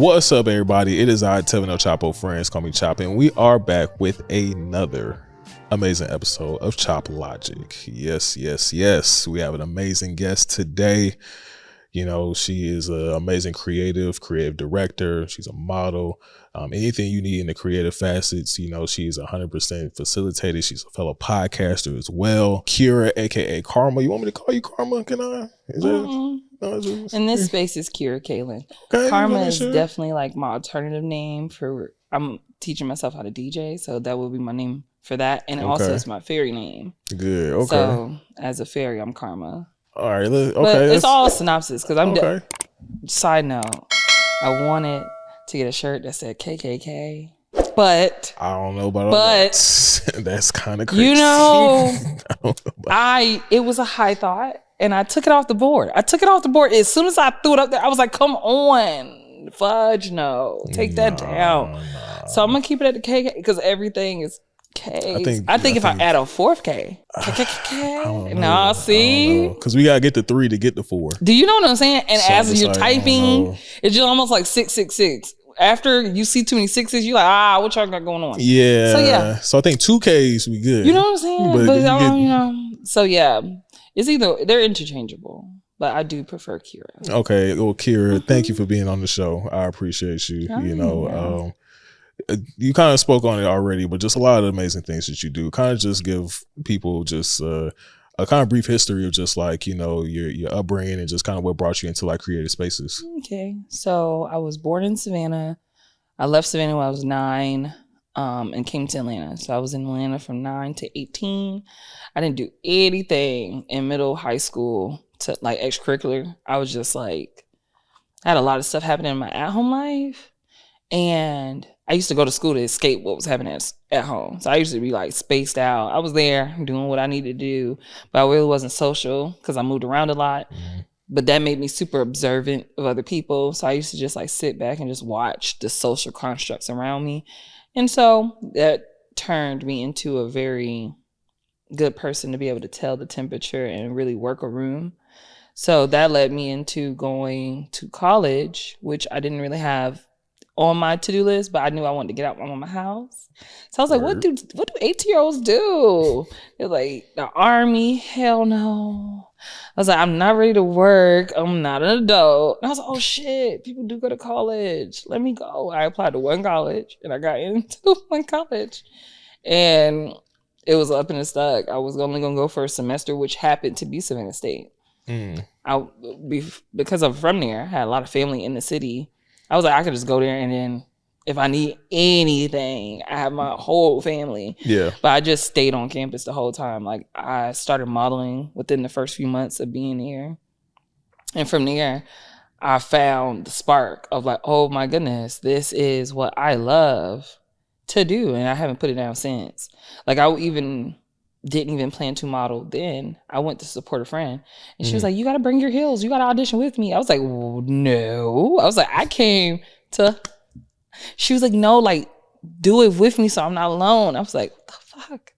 What's up, everybody? It is I, Tevin El Chapo, friends call me Chop, and we are back with another amazing episode of Chop Logic. Yes. We have an amazing guest today. You know, she is an amazing creative director. She's a model. Anything you need in the creative facets, you know, she's 100% facilitated. She's a fellow podcaster as well. Kira, aka Karma. You want me to call you Karma? Can I? In this space is Kira Kalon. Okay, Karma is definitely like my alternative name for. I'm teaching myself how to DJ, so that will be my name for that, and also it's my fairy name. Good. Okay. So as a fairy, I'm Karma. All right. Okay. But it's all synopsis because I'm. Okay. Side note, I wanted to get a shirt that said KKK, but I don't know about all that. That's kind of crazy. You know, it was a high thought. And I took it off the board. As soon as I threw it up there, I was like, come on. Fudge, no. Take that down. Nah. So I'm going to keep it at the KK because everything is K. I think if I add a fourth K. KKK. No, see? Because we got to get the 3 to get the 4. Do you know what I'm saying? And so as you're typing, it's just almost like 666. After you see too many sixes, you're like, what y'all got going on? Yeah. So I think 2 Ks we good. You know what I'm saying? But you know. So yeah. It's either, they're interchangeable, but I do prefer Kira. Okay. Well, Kira, thank you for being on the show. I appreciate you. You kind of spoke on it already, but just a lot of amazing things that you do. Kind of just give people just a kind of brief history of just like, you know, your upbringing and just kind of what brought you into like creative spaces. Okay. So I was born in Savannah. I left Savannah when I was 9. And came to Atlanta. So I was in Atlanta from 9 to 18. I didn't do anything in middle high school to like extracurricular. I was just like, I had a lot of stuff happening in my at-home life. And I used to go to school to escape what was happening at home. So I used to be like spaced out. I was there doing what I needed to do, but I really wasn't social because I moved around a lot. Mm-hmm. But that made me super observant of other people. So I used to just like sit back and just watch the social constructs around me. And so that turned me into a very good person to be able to tell the temperature and really work a room. So that led me into going to college, which I didn't really have on my to-do list, but I knew I wanted to get out of my house. So I was like, what do 18-year-olds do? They're like, the army? Hell no. I was like, I'm not ready to work. I'm not an adult. And I was like, oh shit, people do go to college. Let me go. I applied to one college and I got into one college. And it was up and stuck. I was only going to go for a semester, which happened to be Savannah State. Because I'm from there, I had a lot of family in the city. I was like, I could just go there and then if I need anything, I have my whole family. Yeah. But I just stayed on campus the whole time. Like I started modeling within the first few months of being here. And from there, I found the spark of like, oh my goodness, this is what I love to do. And I haven't put it down since. Like I didn't even plan to model then. I went to support a friend and she was like, you got to bring your heels. You got to audition with me. I was like, well, no. I was like, I came to... She was like, no, like, do it with me so I'm not alone. I was like, what the fuck?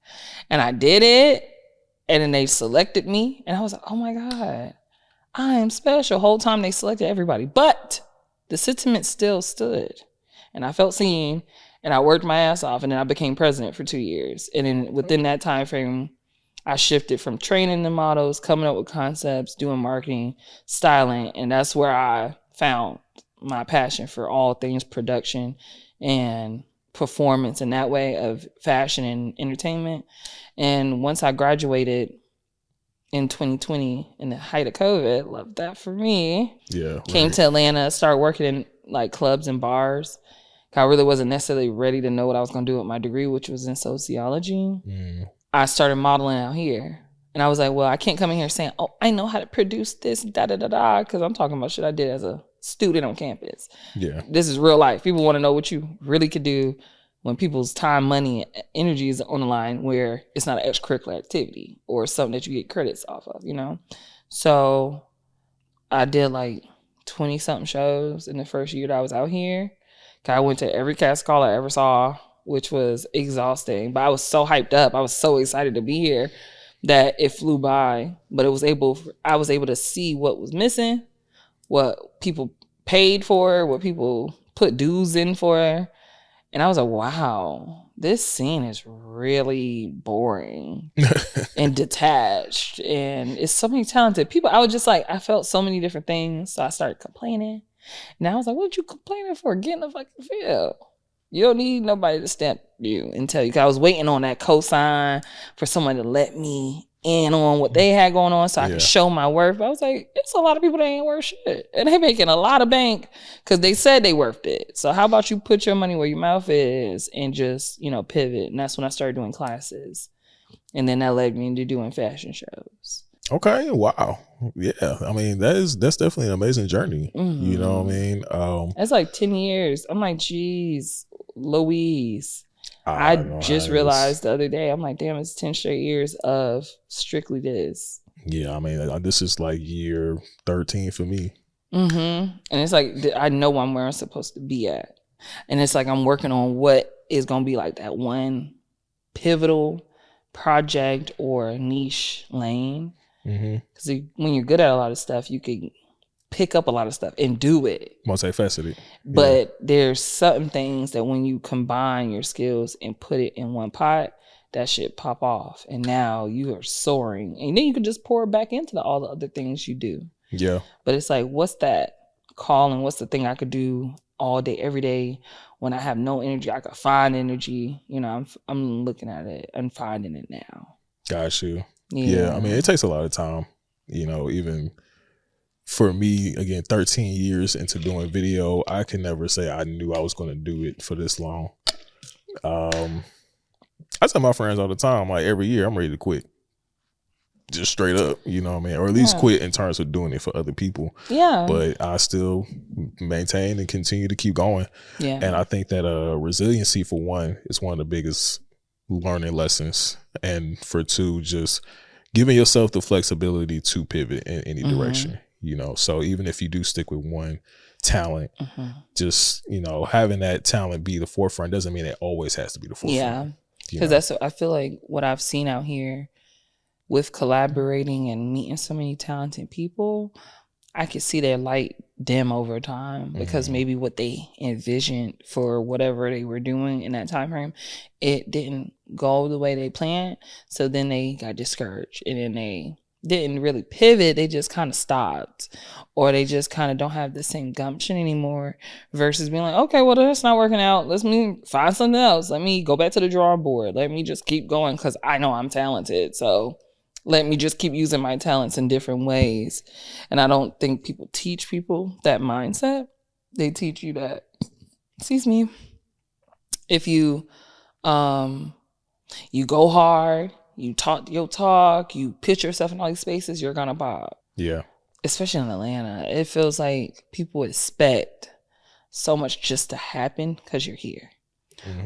And I did it. And then they selected me. And I was like, oh my God, I am special. Whole time they selected everybody. But the sentiment still stood. And I felt seen. And I worked my ass off. And then I became president for 2 years. And then within that time frame, I shifted from training the models, coming up with concepts, doing marketing, styling. And that's where I found my passion for all things production and performance in that way of fashion and entertainment. And once I graduated in 2020 in the height of COVID, love that for me. Yeah. Came to Atlanta, started working in like clubs and bars. I really wasn't necessarily ready to know what I was going to do with my degree, which was in sociology. I started modeling out here. And I was like, well, I can't come in here saying, oh, I know how to produce this, because I'm talking about shit I did as a student on campus. Yeah. This is real life. People want to know what you really could do when people's time, money, energy is on the line where it's not an extracurricular activity or something that you get credits off of, you know? So I did like 20 something shows in the first year that I was out here. I went to every cast call I ever saw, which was exhausting, but I was so hyped up. I was so excited to be here that it flew by, but I was able to see what was missing, what people paid for, what people put dues in for her. And I was like, wow, this scene is really boring and detached. And it's so many talented people. I was just like, I felt so many different things. So I started complaining. And I was like, what you complaining for? Get in the fucking field. You don't need nobody to stamp you and tell you. Cause I was waiting on that cosign for someone to let me in on what they had going on so I could show my worth. But I was like, it's a lot of people that ain't worth shit. And they making a lot of bank because they said they worth it. So how about you put your money where your mouth is and just, pivot. And that's when I started doing classes. And then that led me into doing fashion shows. Okay. Wow. Yeah. I mean, that's definitely an amazing journey. Mm-hmm. You know what I mean? That's like 10 years. I'm like, geez, Louise. I just realized the other day, I'm like, damn, it's 10 straight years of strictly this. Yeah, I mean, this is like year 13 for me. Mm-hmm. And it's like, I know I'm where I'm supposed to be at. And it's like, I'm working on what is going to be like that one pivotal project or niche lane. Because when you're good at a lot of stuff, you can pick up a lot of stuff and do it. Multi-faceted. But there's certain things that when you combine your skills and put it in one pot, that shit pop off. And now you are soaring. And then you can just pour it back into all the other things you do. Yeah. But it's like, what's that calling? What's the thing I could do all day, every day when I have no energy? I could find energy. I'm looking at it and finding it now. Got you. Yeah. I mean, it takes a lot of time, even for me, again, 13 years into doing video, I can never say I knew I was going to do it for this long. I tell my friends all the time, like every year, I'm ready to quit. Just straight up, you know what I mean? Or at least quit in terms of doing it for other people. Yeah. But I still maintain and continue to keep going. Yeah. And I think that resiliency, for one, is one of the biggest learning lessons. And for two, just giving yourself the flexibility to pivot in any direction. So even if you do stick with one talent, just, having that talent be the forefront doesn't mean it always has to be the forefront. Yeah. Because I feel like what I've seen out here with collaborating and meeting so many talented people, I could see their light dim over time because maybe what they envisioned for whatever they were doing in that time frame, it didn't go the way they planned. So then they got discouraged and then they didn't really pivot. They just kind of stopped, or they just kind of don't have the same gumption anymore versus being like, okay, well, that's not working out. Let me find something else. Let me go back to the drawing board. Let me just keep going because I know I'm talented. So let me just keep using my talents in different ways. And I don't think people teach people that mindset. They teach you that, if you you go hard, you talk your talk, you pitch yourself in all these spaces, you're gonna pop. Yeah. Especially in Atlanta. It feels like people expect so much just to happen because you're here.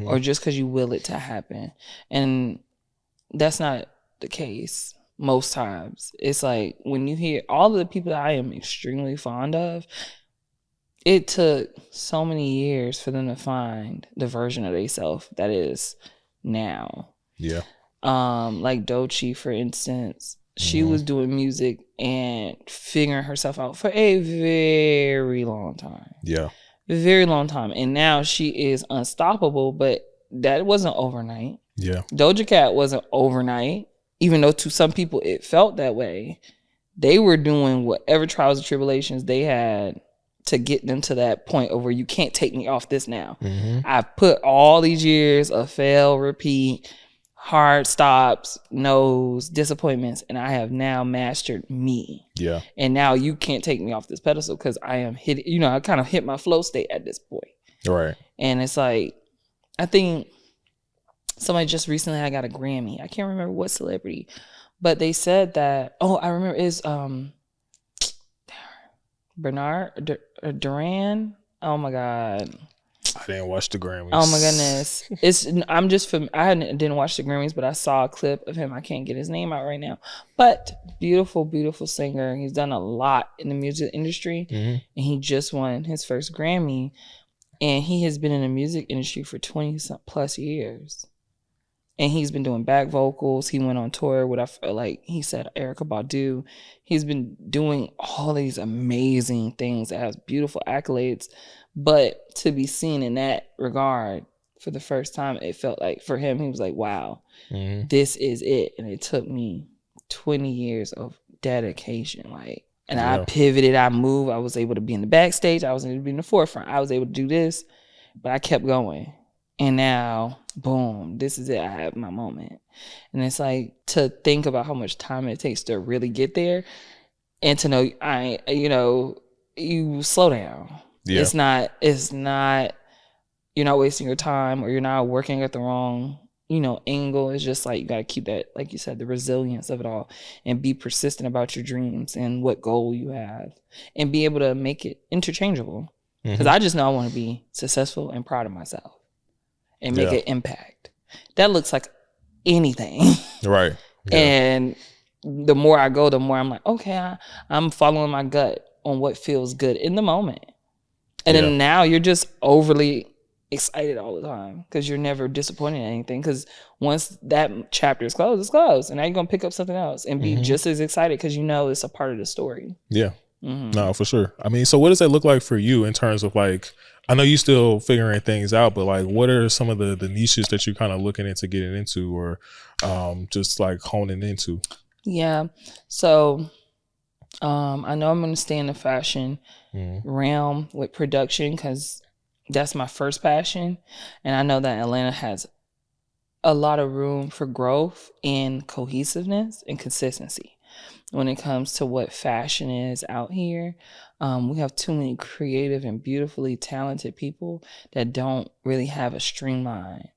Or just because you will it to happen. And that's not the case. Most times it's like when you hear all of the people that I am extremely fond of, it took so many years for them to find the version of themselves that is now. Yeah. Like Doechii, for instance, she was doing music and figuring herself out for a very long time. Yeah. Very long time. And now she is unstoppable, but that wasn't overnight. Yeah. Doja Cat wasn't overnight. Even though to some people it felt that way, they were doing whatever trials and tribulations they had to get them to that point of where you can't take me off this now. I've put all these years of fail, repeat, hard stops, no's, disappointments, and I have now mastered me. Yeah. And now you can't take me off this pedestal because I am I kind of hit my flow state at this point. Right. And it's like, I think somebody just recently I got a Grammy. I can't remember what celebrity, but they said that. Oh, I remember is Bernard Duran. Oh my God. I didn't watch the Grammys. Oh my goodness. I didn't watch the Grammys, but I saw a clip of him. I can't get his name out right now. But beautiful, beautiful singer. He's done a lot in the music industry, and he just won his first Grammy, and he has been in the music industry for 20 plus years. And he's been doing back vocals. He went on tour with, I feel like he said, Erykah Badu. He's been doing all these amazing things that has beautiful accolades. But to be seen in that regard for the first time, it felt like for him, he was like, wow, this is it. And it took me 20 years of dedication. And I pivoted, I moved. I was able to be in the backstage. I was able to be in the forefront. I was able to do this, but I kept going. And now, boom, this is it. I have my moment. And it's like to think about how much time it takes to really get there and to know, you slow down. Yeah. It's not, you're not wasting your time or you're not working at the wrong, angle. It's just like you got to keep that, like you said, the resilience of it all and be persistent about your dreams and what goal you have and be able to make it interchangeable. Because I just know I want to be successful and proud of myself. And make an impact. That looks like anything. Right. Yeah. And the more I go, the more I'm like, okay, I'm following my gut on what feels good in the moment. And then now you're just overly excited all the time because you're never disappointed in anything. Because once that chapter is closed, it's closed. And now you're going to pick up something else and be just as excited because it's a part of the story. Yeah. No, for sure. I mean, so what does that look like for you in terms of I know you still figuring things out, but what are some of the niches that you're kind of looking into getting into or just honing into? Yeah. So I know I'm going to stay in the fashion realm with production because that's my first passion. And I know that Atlanta has a lot of room for growth and cohesiveness and consistency when it comes to what fashion is out here. We have too many creative and beautifully talented people that don't really have a streamline.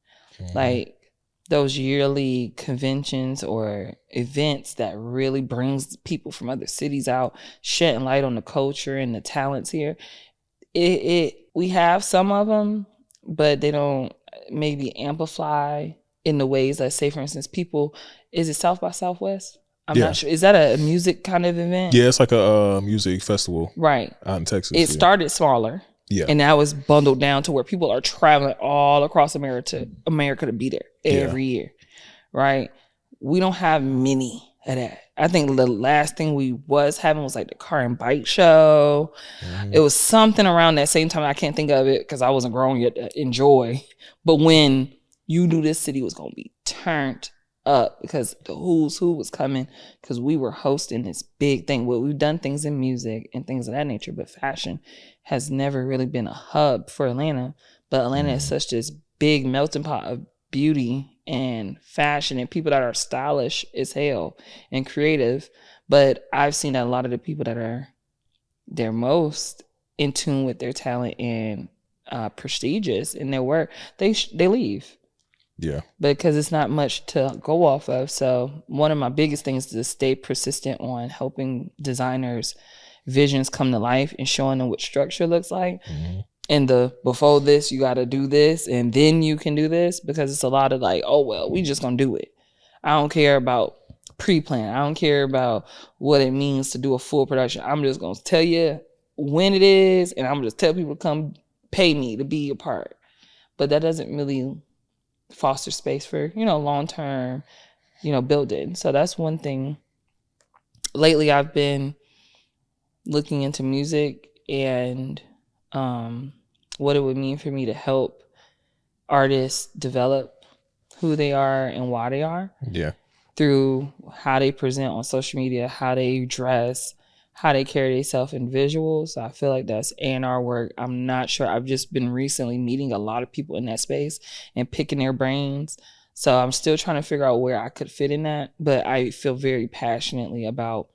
Those yearly conventions or events that really brings people from other cities out, shedding light on the culture and the talents here. We have some of them, but they don't maybe amplify in the ways that, say, for instance, is it South by Southwest? I'm not sure. Is that a music kind of event? Yeah, it's like a music festival. Right. Out in Texas. It started smaller. Yeah. And now it's bundled down to where people are traveling all across America to be there every year. Right. We don't have many of that. I think the last thing we was having was the car and bike show. It was something around that same time. I can't think of it because I wasn't grown yet to enjoy. But when you knew this city was going to be turned up because the who's who was coming because we were hosting this big thing. Well, we've done things in music and things of that nature, but fashion has never really been a hub for Atlanta. But Atlanta is such this big melting pot of beauty and fashion and people that are stylish as hell and creative. But I've seen that a lot of the people that they're most in tune with their talent and prestigious in their work, they leave. Yeah. Because it's not much to go off of. So one of my biggest things is to stay persistent on helping designers' visions come to life and showing them what structure looks like. And before this, you got to do this and then you can do this, because it's a lot of we just going to do it. I don't care about pre-plan. I don't care about what it means to do a full production. I'm just going to tell you when it is, and I'm going to tell people to come pay me to be a part. But that doesn't really foster space for, long-term, building. So that's one thing. Lately, I've been looking into music and what it would mean for me to help artists develop who they are and why they are. Yeah. Through how they present on social media, how they dress, how they carry themselves in visuals. I feel like that's A&R work. I'm not sure. I've just been recently meeting a lot of people in that space and picking their brains. So I'm still trying to figure out where I could fit in that. But I feel very passionately about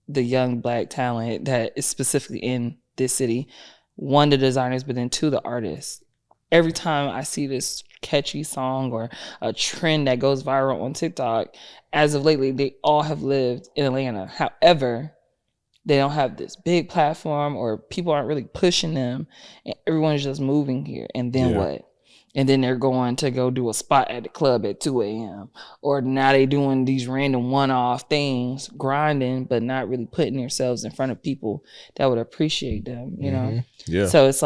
the young Black talent that is specifically in this city. One, the designers, but then two, the artists. Every time I see this catchy song or a trend that goes viral on TikTok, as of lately, they all have lived in Atlanta. However, they don't have this big platform or people aren't really pushing them. And everyone's just moving here. And then what? And then they're going to go do a spot at the club at 2 a.m. Or now they doing these random one-off things, grinding, but not really putting themselves in front of people that would appreciate them, you know? Yeah. So it's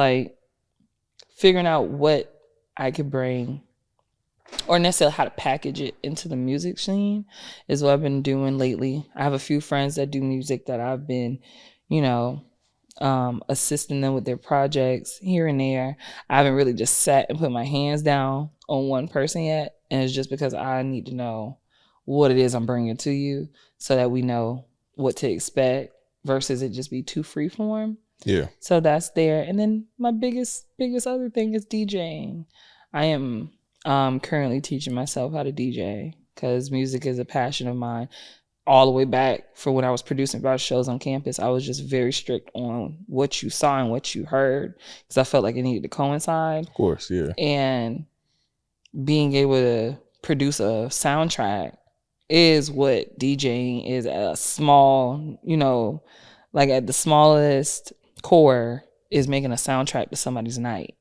figuring out what I could bring or necessarily how to package it into the music scene is what I've been doing lately. I have a few friends that do music that I've been, you know, assisting them with their projects here and there. I haven't really just sat and put my hands down on one person yet. And it's just because I need to know what it is I'm bringing to you so that we know what to expect versus it just be too freeform. Yeah. So that's there. And then my biggest other thing is DJing. I am currently teaching myself how to DJ because music is a passion of mine. All the way back for when I was producing about shows on campus, I was just very strict on what you saw and what you heard because I felt like it needed to coincide. Of course, yeah. And being able to produce a soundtrack is what DJing is at a small, like at the smallest core is making a soundtrack to somebody's night.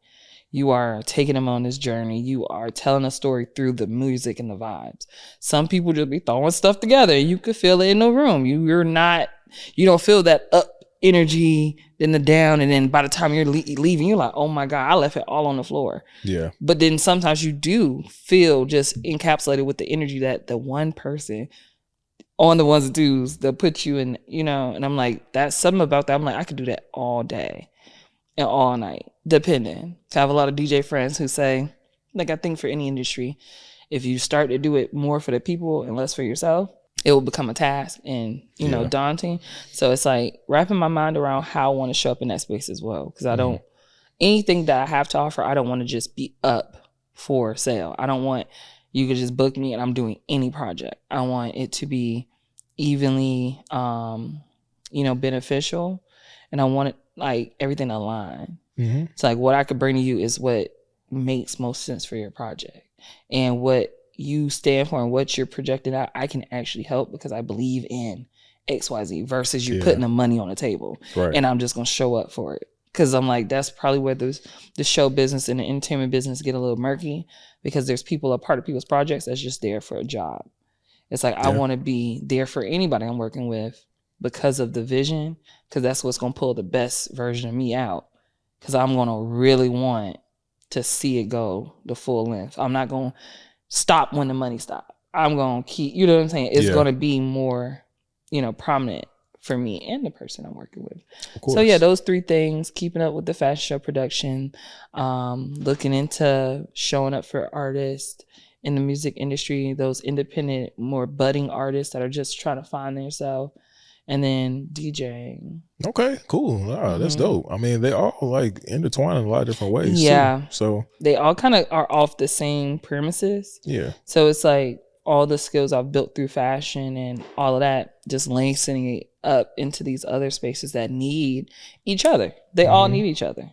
You are taking them on this journey. You are telling a story through the music and the vibes. Some people just be throwing stuff together. You could feel it in the room. You don't feel that up energy, then the down, and then by the time you're leaving, you're like, oh my God, I left it all on the floor. Yeah. But then sometimes you do feel just encapsulated with the energy that the one person on the ones and twos that put you in, and I'm like, that's something about that. I'm like, I could do that all day and all night, depending. I have a lot of DJ friends who say, like, I think for any industry, if you start to do it more for the people and less for yourself, it will become a task and, daunting. So it's like wrapping my mind around how I want to show up in that space as well. Because I don't, anything that I have to offer, I don't want to just be up for sale. I don't want you could just book me and I'm doing any project. I want it to be evenly, beneficial. And I want it, like, everything aligned. Mm-hmm. It's like what I could bring to you is what makes most sense for your project. And what you stand for and what you're projecting out, I can actually help because I believe in XYZ versus you putting the money on the table. Right. And I'm just going to show up for it. Because I'm like, that's probably where the show business and the entertainment business get a little murky because there's a part of people's projects that's just there for a job. It's like, I want to be there for anybody I'm working with because of the vision, because that's what's going to pull the best version of me out. Because I'm going to really want to see it go the full length. I'm not going to stop when the money stops. I'm going to keep, you know what I'm saying? It's going to be more, prominent for me and the person I'm working with. So yeah, those three things: keeping up with the fashion show production, looking into showing up for artists in the music industry, those independent, more budding artists that are just trying to find themselves, and then DJing. Okay, cool. That's dope. I mean, they all like intertwined in a lot of different ways. Yeah. Too. So they all kind of are off the same premises. Yeah. So it's like all the skills I've built through fashion and all of that, just lacing it up into these other spaces that need each other. They all need each other.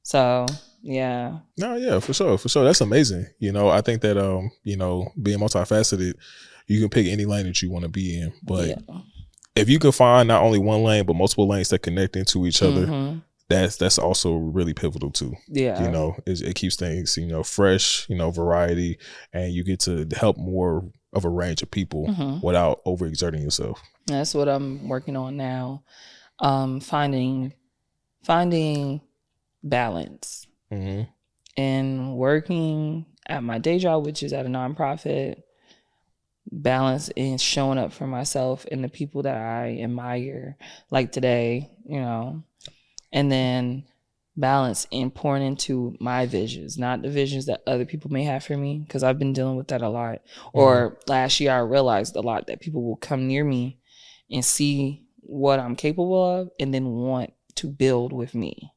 So yeah. No, yeah, for sure. That's amazing. I think that being multifaceted, you can pick any lane that you want to be in. But if you can find not only one lane but multiple lanes that connect into each other, that's also really pivotal too. Yeah. It keeps things, fresh, variety, and you get to help more of a range of people without overexerting yourself. That's what I'm working on now. Finding balance and working at my day job, which is at a nonprofit, balance in showing up for myself and the people that I admire, like today, and then balance in pouring into my visions, not the visions that other people may have for me, because I've been dealing with that a lot. Or last year I realized a lot that people will come near me and see what I'm capable of and then want to build with me,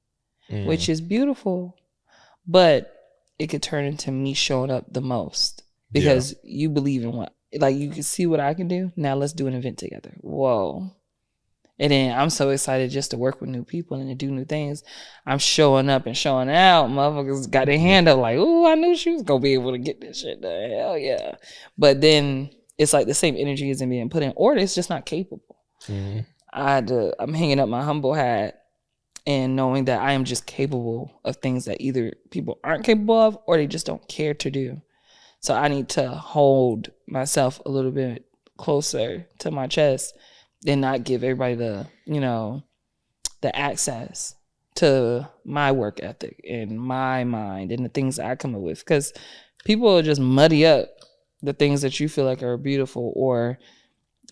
which is beautiful, but it could turn into me showing up the most because you believe in what, like, you can see what I can do. Now let's do an event together. Whoa. And then I'm so excited just to work with new people and to do new things. I'm showing up and showing out. Motherfuckers got their hand up like, ooh, I knew she was going to be able to get this shit done. Hell yeah. But then it's like the same energy isn't being put in, or it's just not capable. I'm hanging up my humble hat and knowing that I am just capable of things that either people aren't capable of or they just don't care to do. So I need to hold myself a little bit closer to my chest and not give everybody the access to my work ethic and my mind and the things that I come up with. Because people will just muddy up the things that you feel like are beautiful or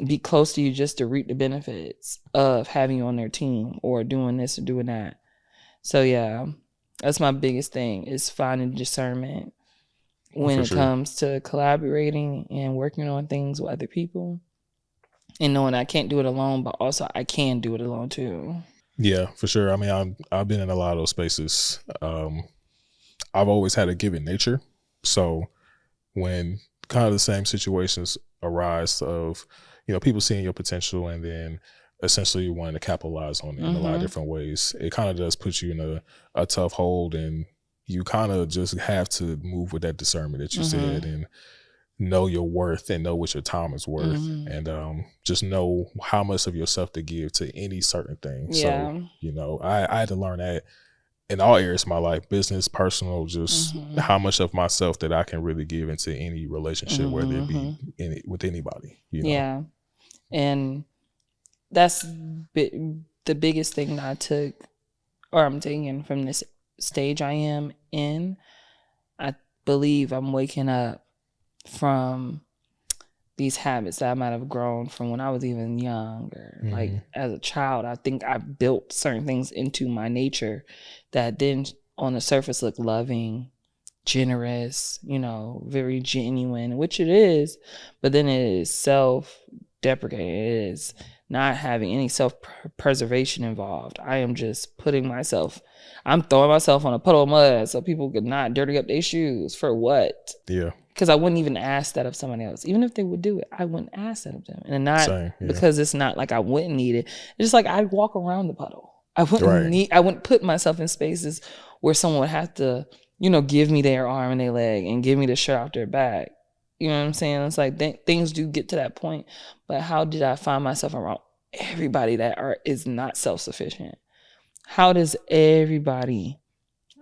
be close to you just to reap the benefits of having you on their team or doing this or doing that. So yeah, that's my biggest thing is finding discernment when it comes to collaborating and working on things with other people and knowing I can't do it alone, but also I can do it alone too. Yeah, for sure. I mean, I've been in a lot of those spaces. I've always had a giving nature. So when kind of the same situations arise of, you know, people seeing your potential and then essentially wanting to capitalize on it in a lot of different ways, it kind of does put you in a tough hold, and you kind of just have to move with that discernment that you said and know your worth and know what your time is worth and just know how much of yourself to give to any certain thing. Yeah. So, you know, I had to learn that in all areas of my life, business, personal, just how much of myself that I can really give into any relationship, whether it be with anybody, you know? Yeah. And that's the biggest thing that I took, or I'm taking from this stage I am in. I believe I'm waking up from these habits that I might have grown from when I was even younger. Like as a child, I think I built certain things into my nature that then on the surface look loving, generous, you know, very genuine, which it is, but then it is self-deprecating. It is not having any self-preservation involved. I am just I'm throwing myself on a puddle of mud so people could not dirty up their shoes. For what? Yeah. Because I wouldn't even ask that of somebody else. Even if they would do it, I wouldn't ask that of them. And not because it's not like I wouldn't need it. It's just like I'd walk around the puddle. I wouldn't put myself in spaces where someone would have to, you know, give me their arm and their leg and give me the shirt off their back. You know what I'm saying? It's like things do get to that point. But how did I find myself around everybody that is not self-sufficient? How does everybody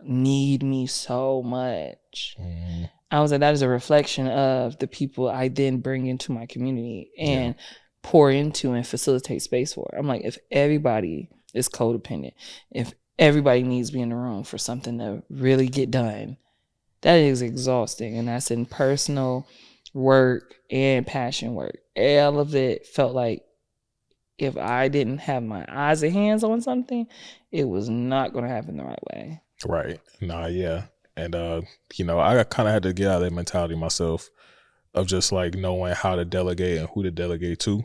need me so much? I was like, that is a reflection of the people I then bring into my community and pour into and facilitate space for. I'm like, if everybody is codependent, if everybody needs me in the room for something to really get done, that is exhausting. And that's in personal work and passion work. All of it felt like if I didn't have my eyes and hands on something, it was not going to happen the right way. Right. Nah, yeah. And, you know, I kind of had to get out of that mentality myself of just like knowing how to delegate and who to delegate to.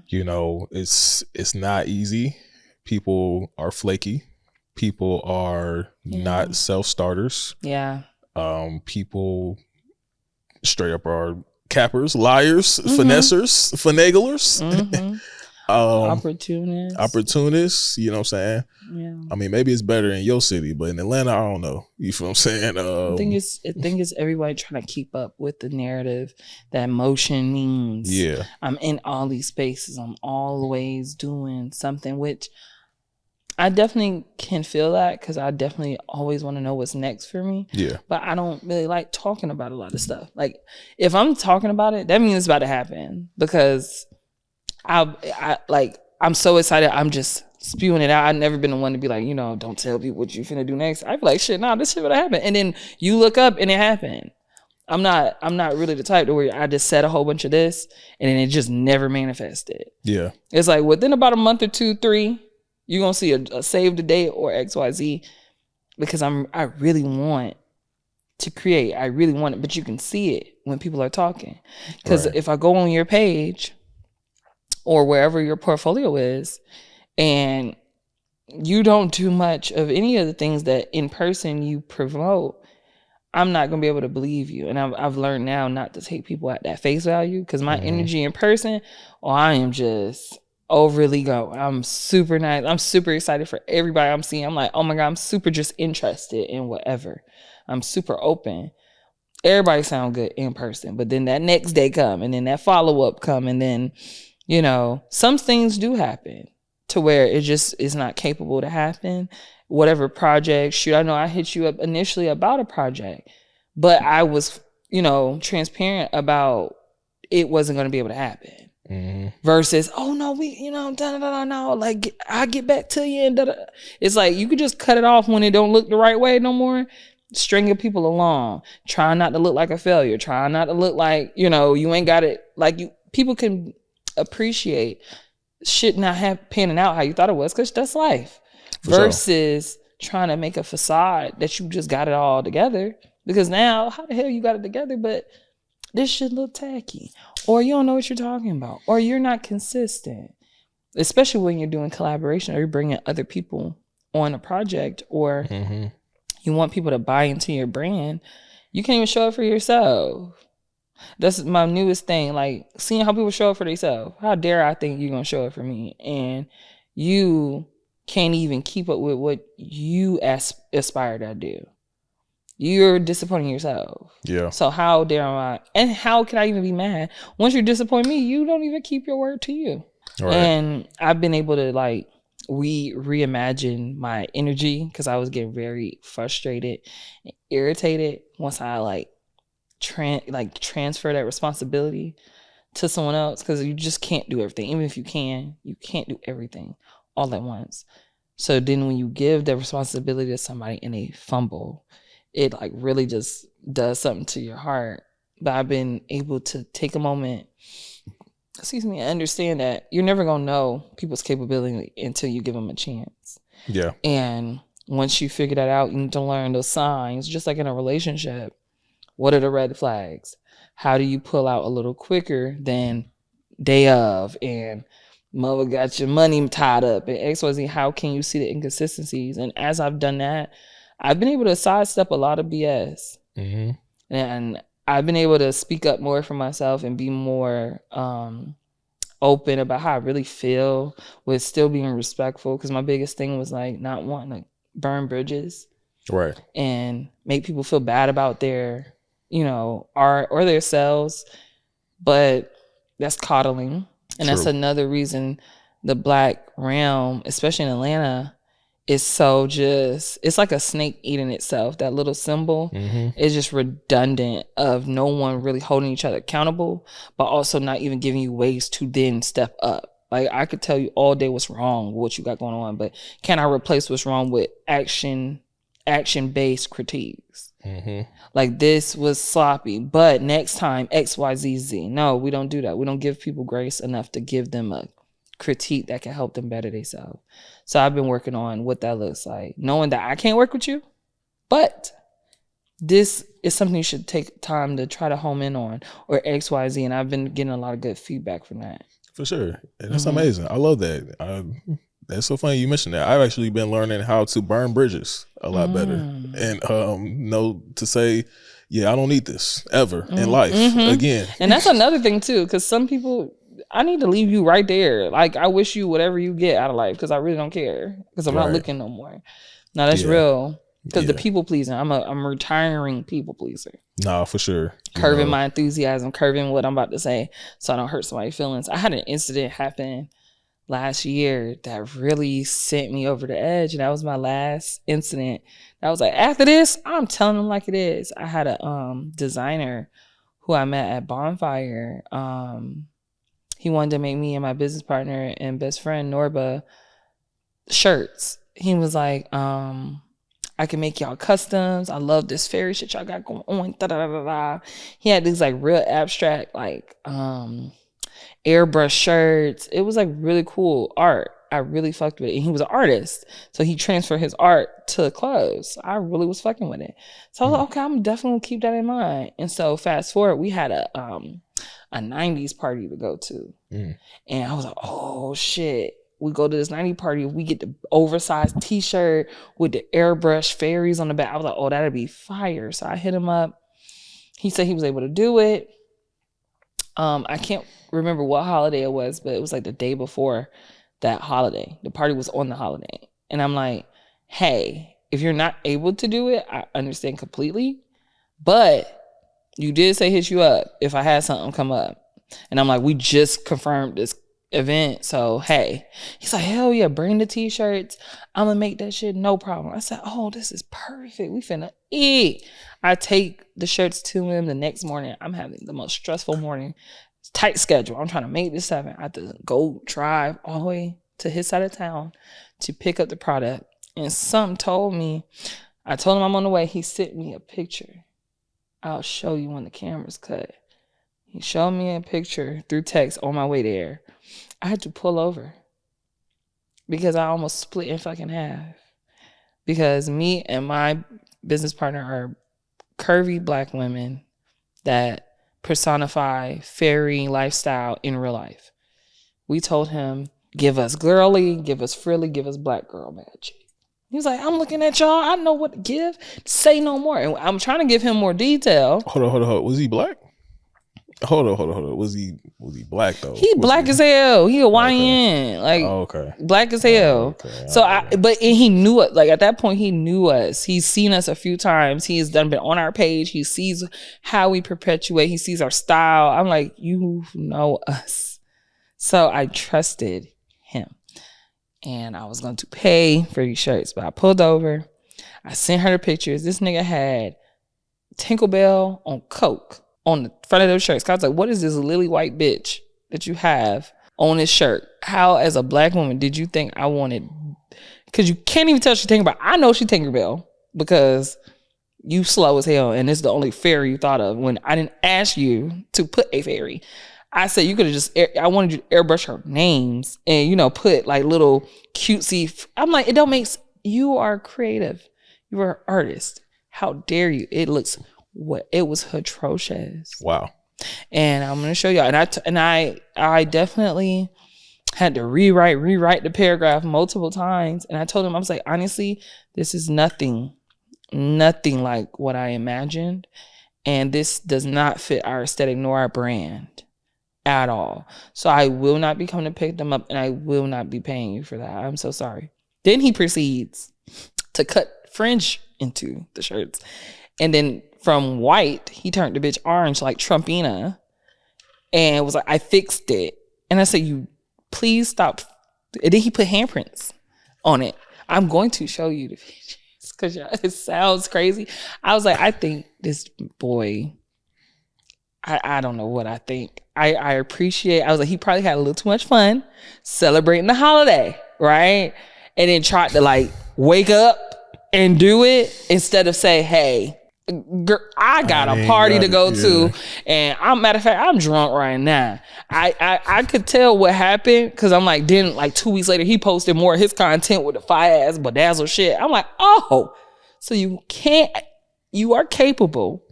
You know, it's not easy. People are flaky. People are not self-starters. Yeah. People straight up are cappers, liars, finessers, finaglers. Opportunists, you know what I'm saying? Yeah. I mean, maybe it's better in your city, but in Atlanta, I don't know. You feel what I'm saying? I think it's everybody trying to keep up with the narrative that motion means. Yeah. I'm in all these spaces. I'm always doing something, which I definitely can feel that because I definitely always want to know what's next for me. Yeah. But I don't really like talking about a lot of stuff. Like if I'm talking about it, that means it's about to happen because I'm so excited. I'm just spewing it out. I've never been the one to be like, you know, don't tell people what you finna do next. I'd be like, shit, nah, this shit would happen. And then you look up and it happened. I'm not really the type to where I just said a whole bunch of this and then it just never manifested. Yeah. It's like within about a month or 2, 3, you're gonna see a save the date or XYZ because I really want to create. I really want it, but you can see it when people are talking. Because if I go on your page or wherever your portfolio is, and you don't do much of any of the things that in person you promote, I'm not going to be able to believe you. And I've learned now not to take people at that face value because my energy in person, I am just overly going. I'm super nice. I'm super excited for everybody I'm seeing. I'm like, oh my God, I'm super just interested in whatever. I'm super open. Everybody sound good in person, but then that next day come and then that follow-up come and then, you know, some things do happen to where it just is not capable to happen. Whatever project, shoot, I know I hit you up initially about a project, but I was, you know, transparent about it wasn't going to be able to happen. Versus, oh no, we, you know, no, like I get back to you and da-da. It's like you could just cut it off when it don't look the right way no more. stringing people along, trying not to look like a failure, trying not to look like, you know, you ain't got it. Like, people can appreciate shit not panning out how you thought it was, because that's life. Versus trying to make a facade that you just got it all together. Because now, how the hell you got it together, but this shit look tacky, or you don't know what you're talking about, or you're not consistent. Especially when you're doing collaboration, or you're bringing other people on a project, or you want people to buy into your brand. You can't even show up for yourself. That's my newest thing. Like, seeing how people show up for themselves. How dare I think you're going to show up for me? And you can't even keep up with what you aspire to do. You're disappointing yourself. Yeah. So how dare I? And how can I even be mad? Once you disappoint me, you don't even keep your word to you. Right. And I've been able to reimagine my energy, because I was getting very frustrated and irritated once I transfer that responsibility to someone else, because you just can't do everything. Even if you can't do everything all at once. So then when you give the responsibility to somebody and they fumble, it like really just does something to your heart. But I've been able to take a moment, and understand that you're never going to know people's capability until you give them a chance. Yeah. And once you figure that out, you need to learn those signs, just like in a relationship. What are the red flags? How do you pull out a little quicker than day of? And mother got your money tied up and XYZ. How can you see the inconsistencies? And as I've done that, I've been able to sidestep a lot of BS. And I've been able to speak up more for myself and be more open about how I really feel, with still being respectful. Because my biggest thing was like not wanting to burn bridges. Right. And make people feel bad about their, art or their selves. But that's coddling. And True. That's another reason the Black realm, especially in Atlanta, is so it's like a snake eating itself. That little symbol is just redundant of no one really holding each other accountable, but also not even giving you ways to then step up. Like, I could tell you all day what's wrong with what you got going on, but can I replace what's wrong with action-based critiques? Like, this was sloppy, but next time XYZZ. No, we don't do that. We don't give people grace enough to give them a critique that can help them better themselves. So I've been working on what that looks like, knowing that I can't work with you, but this is something you should take time to try to home in on, or XYZ. And I've been getting a lot of good feedback from that. For sure. And that's amazing. I love that. That's so funny you mentioned that. I've actually been learning how to burn bridges a lot better, and know to say, yeah, I don't need this ever in life again. And that's another thing too, because some people, I need to leave you right there. Like, I wish you whatever you get out of life, because I really don't care, because I'm not looking no more. No, that's real. Because the people pleasing, I'm a retiring people pleaser. No, for sure. Curving my enthusiasm, curving what I'm about to say, so I don't hurt somebody's feelings. I had an incident happen last year that really sent me over the edge, and that was my last incident. I was like, after this, I'm telling them like it is. I had a designer who I met at Bonfire. He wanted to make me and my business partner and best friend Norba shirts. He was like, I can make y'all customs. I love this fairy shit y'all got going on. Da, da, da, da, da. He had these like real abstract, like airbrush shirts. It was like really cool art. I really fucked with it. And he was an artist, so he transferred his art to clothes. I really was fucking with it. So I was like, okay, I'm definitely gonna keep that in mind. And so fast forward, we had a 90s party to go to. And I was like, oh shit. We go to this 90s party, we get the oversized t-shirt with the airbrush fairies on the back. I was like, oh, that'd be fire. So I hit him up. He said he was able to do it. I can't remember what holiday it was, but it was like the day before that holiday. The party was on the holiday. And I'm like, hey, if you're not able to do it, I understand completely. But you did say hit you up if I had something come up. And I'm like, we just confirmed this event, so hey. He's like, hell yeah, bring the t-shirts. I'm gonna make that shit, no problem. I said, oh, this is perfect. We finna eat. I take the shirts to him the next morning. I'm having the most stressful morning. Tight schedule. I'm trying to make this happen. I have to go drive all the way to his side of town to pick up the product. And something told me, I told him I'm on the way. He sent me a picture. I'll show you when the camera's cut. He showed me a picture through text on my way there. I had to pull over because I almost split in fucking half. Because me and my business partner are curvy black women that personify fairy lifestyle in real life. We told him, give us girly, give us frilly, give us black girl magic. He was like, I'm looking at y'all. I know what to give. Say no more. And I'm trying to give him more detail. Hold on. Was he black? Hold on. Was he black though? He black as hell. He a YN. Like black as hell. But he knew it. Like at that point, he knew us. He's seen us a few times. He's been on our page. He sees how we perpetuate. He sees our style. I'm like, you know us. So I trusted him. And I was going to pay for these shirts, but I pulled over. I sent her the pictures. This nigga had Tinkerbell on Coke on the front of those shirts. I was like, what is this lily white bitch that you have on this shirt? How, as a black woman, did you think I wanted? Because you can't even tell she Tinkerbell. I know she Tinkerbell because you slow as hell, and it's the only fairy you thought of when I didn't ask you to put a fairy. I said you could have just, I wanted you to airbrush her names and, you know, put like little cutesy. I'm like, it don't make, you are creative. You are an artist. How dare you? It looks, it was atrocious. Wow. And I'm going to show y'all. And I definitely had to rewrite the paragraph multiple times. And I told him, I was like, honestly, this is nothing like what I imagined. And this does not fit our aesthetic nor our brand at all. So I will not be coming to pick them up and I will not be paying you for that. I'm so sorry. Then he proceeds to cut fringe into the shirts. And then from white, he turned the bitch orange like Trumpina and was like, I fixed it. And I said, you please stop. And then he put handprints on it. I'm going to show you the pictures because it sounds crazy. I was like, I think this boy, I don't know what I think. I appreciate, I was like, he probably had a little too much fun celebrating the holiday, right? And then tried to like wake up and do it instead of say, hey, girl, I got a party to go to. And matter of fact, I'm drunk right now. I could tell what happened because I'm like, then like 2 weeks later, he posted more of his content with the fire ass bedazzle shit. I'm like, oh, so you are capable.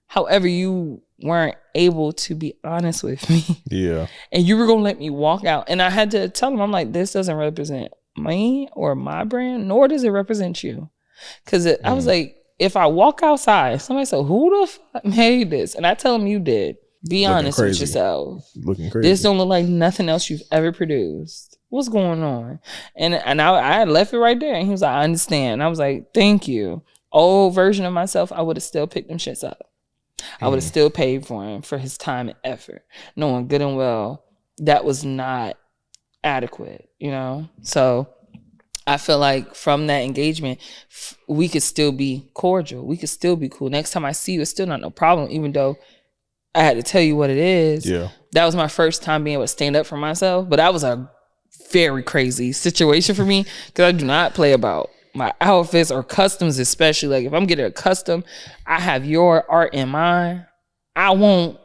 However, you weren't able to be honest with me. Yeah. And you were going to let me walk out. And I had to tell him, I'm like, this doesn't represent me or my brand, nor does it represent you. Because I was like, if I walk outside, somebody said, who the fuck made this? And I tell them you did. Be honest with yourself. Looking crazy. This don't look like nothing else you've ever produced. What's going on? And I left it right there. And he was like, I understand. I was like, thank you. Old version of myself, I would have still picked them shits up. I would have still paid for him for his time and effort, knowing good and well that was not adequate, you know? So I feel like from that engagement, we could still be cordial. We could still be cool. Next time I see you, it's still not no problem, even though I had to tell you what it is. Yeah. That was my first time being able to stand up for myself, but that was a very crazy situation for me because I do not play about my outfits or customs, especially. Like if I'm getting a custom, I have your art in mind. I want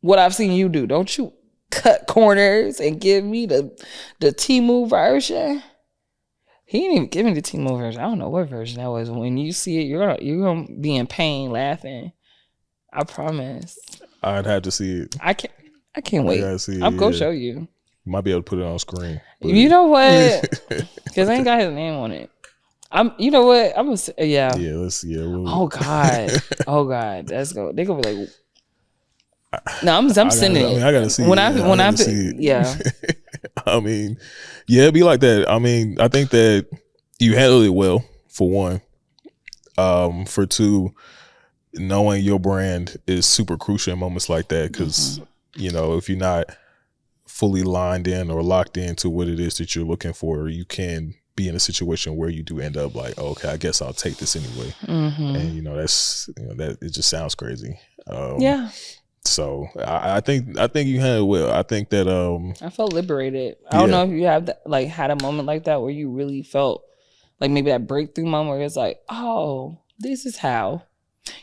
what I've seen you do. Don't you cut corners and give me the Temu version. He didn't even give me the Temu version. I don't know what version that was. When you see it, you're gonna be in pain laughing. I promise. I'd have to see it. I can't wait. I'm gonna show you. Might be able to put it on screen. But you know what? Because I ain't got his name on it. You know what? I'm gonna say, yeah. Yeah, let's Oh God. Let's go. They gonna be like, no, I'm sending it. I gotta see it. When I see it. Yeah. I mean, yeah, it'd be like that. I mean, I think that you handled it well, for one. For two, knowing your brand is super crucial in moments like that because you know, if you're not fully lined in or locked into what it is that you're looking for, you can be in a situation where you do end up like, oh, okay, I guess I'll take this anyway. And you know, that's, you know, that it just sounds crazy. Yeah. So I think you handled well. I think that I felt liberated. I don't know if you have that, like had a moment like that where you really felt like maybe that breakthrough moment where it's like, oh, this is how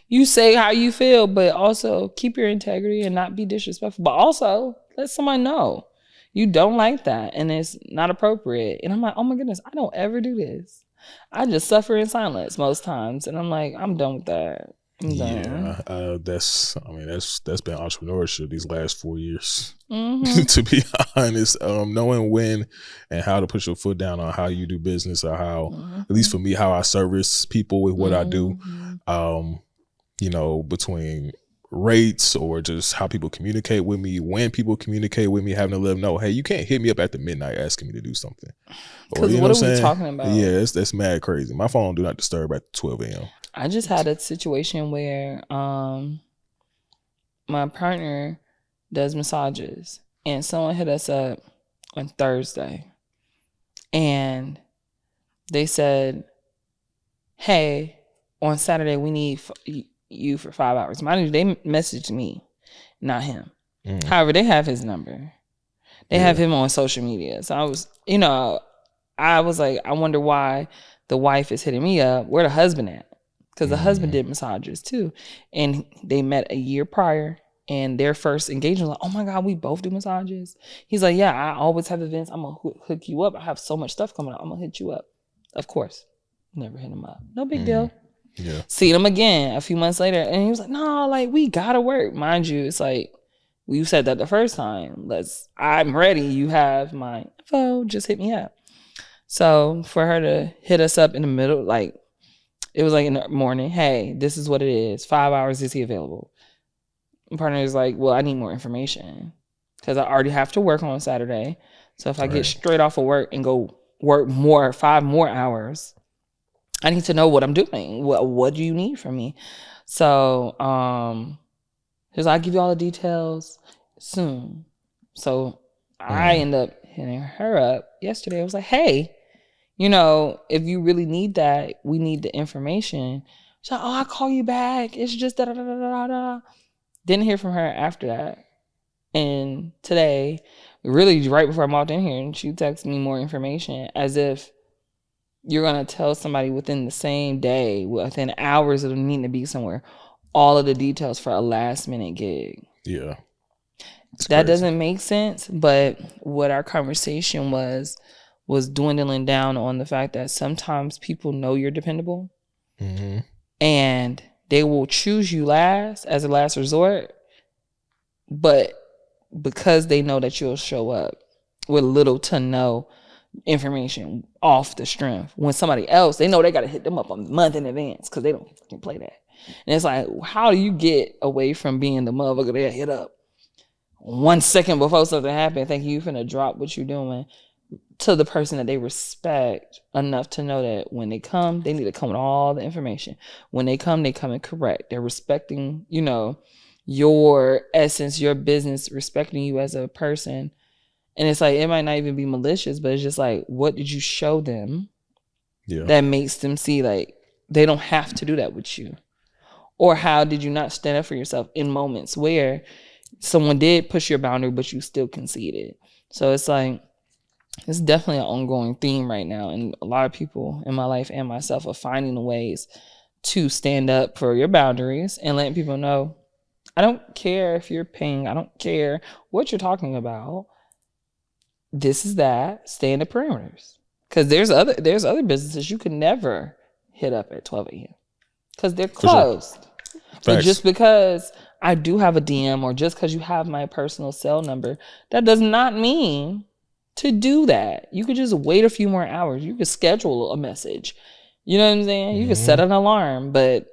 you say how you feel, but also keep your integrity and not be disrespectful, but also let somebody know you don't like that and it's not appropriate. And I'm like, oh my goodness, I don't ever do this. I just suffer in silence most times, and I'm like, I'm done with that. That's been entrepreneurship these last 4 years. To be honest, knowing when and how to put your foot down on how you do business, or how, at least for me, how I service people with what I do. Between rates or just how people communicate with me, when people communicate with me, having to let them know, hey, you can't hit me up after midnight asking me to do something. Because what are we talking about? Yeah, that's mad crazy. My phone do not disturb at 12 a.m. I just had a situation where my partner does massages, and someone hit us up on Thursday, and they said, hey, on Saturday we need you for 5 hours. Mind you, they messaged me, not him. However, they have his number. They have him on social media. So I was like, I wonder why the wife is hitting me up. Where the husband at? Because the husband did massages too. And they met a year prior, and their first engagement was like, oh my God, we both do massages. He's like, yeah, I always have events. I'm going to hook you up. I have so much stuff coming up. I'm going to hit you up. Of course. Never hit him up. No big deal. Yeah. Seen him again a few months later, and he was like, no, like, we gotta work. Mind you, it's like, you said that the first time. I'm ready. You have my info. Just hit me up. So for her to hit us up in the middle, like, it was like in the morning, hey, this is what it is. 5 hours, is he available? My partner is like, well, I need more information because I already have to work on Saturday. So if I get straight off of work and go work 5 more hours, I need to know what I'm doing. What do you need from me? So he's like, I'll give you all the details soon. So I end up hitting her up yesterday. I was like, hey, if you really need that, we need the information. She's like, oh, I'll call you back. It's just da da da da da. Didn't hear from her after that. And today, really right before I walked in here, and she texted me more information as if you're going to tell somebody within the same day, within hours of them needing to be somewhere, all of the details for a last minute gig. Yeah. That doesn't make sense. But what our conversation was dwindling down on the fact that sometimes people know you're dependable and they will choose you last as a last resort. But because they know that you'll show up with little to no information off the strength, when somebody else, they know they got to hit them up a month in advance because they don't fucking play that. And it's like, how do you get away from being the motherfucker that hit up 1 second before something happened, thinking you finna drop what you're doing, to the person that they respect enough to know that when they come, they need to come with all the information. When they come in correct. They're respecting, your essence, your business, respecting you as a person. And it's like, it might not even be malicious, but it's just like, what did you show them that makes them see like they don't have to do that with you? Or how did you not stand up for yourself in moments where someone did push your boundary, but you still conceded? So it's like, it's definitely an ongoing theme right now. And a lot of people in my life and myself are finding ways to stand up for your boundaries and letting people know, I don't care if you're paying. I don't care what you're talking about. This is that. Stay in the perimeters. Because there's other businesses you can never hit up at 12 a.m. because they're closed. Sure. But just because I do have a DM or just because you have my personal cell number, that does not mean to do that. You could just wait a few more hours. You could schedule a message. You know what I'm saying? You could set an alarm, but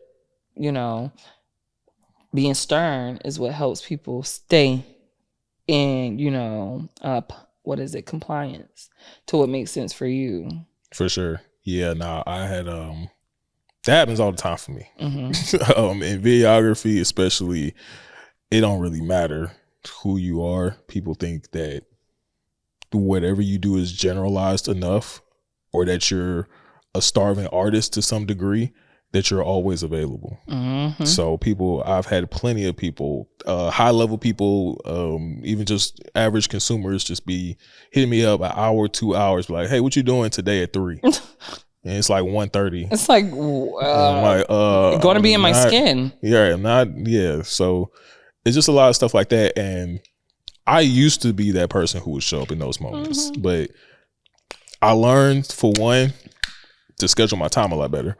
being stern is what helps people stay in, compliance to what makes sense for you. For sure. Yeah, I had that happens all the time for me. In videography especially, it don't really matter who you are. People think that whatever you do is generalized enough, or that you're a starving artist to some degree, that you're always available. So I've had plenty of people, high level people, even just average consumers, just be hitting me up an hour, 2 hours, like, hey, what you doing today at 3? and it's like 130. It's like, going to be in my skin. Yeah. So it's just a lot of stuff like that. And I used to be that person who would show up in those moments, but I learned, for one, to schedule my time a lot better.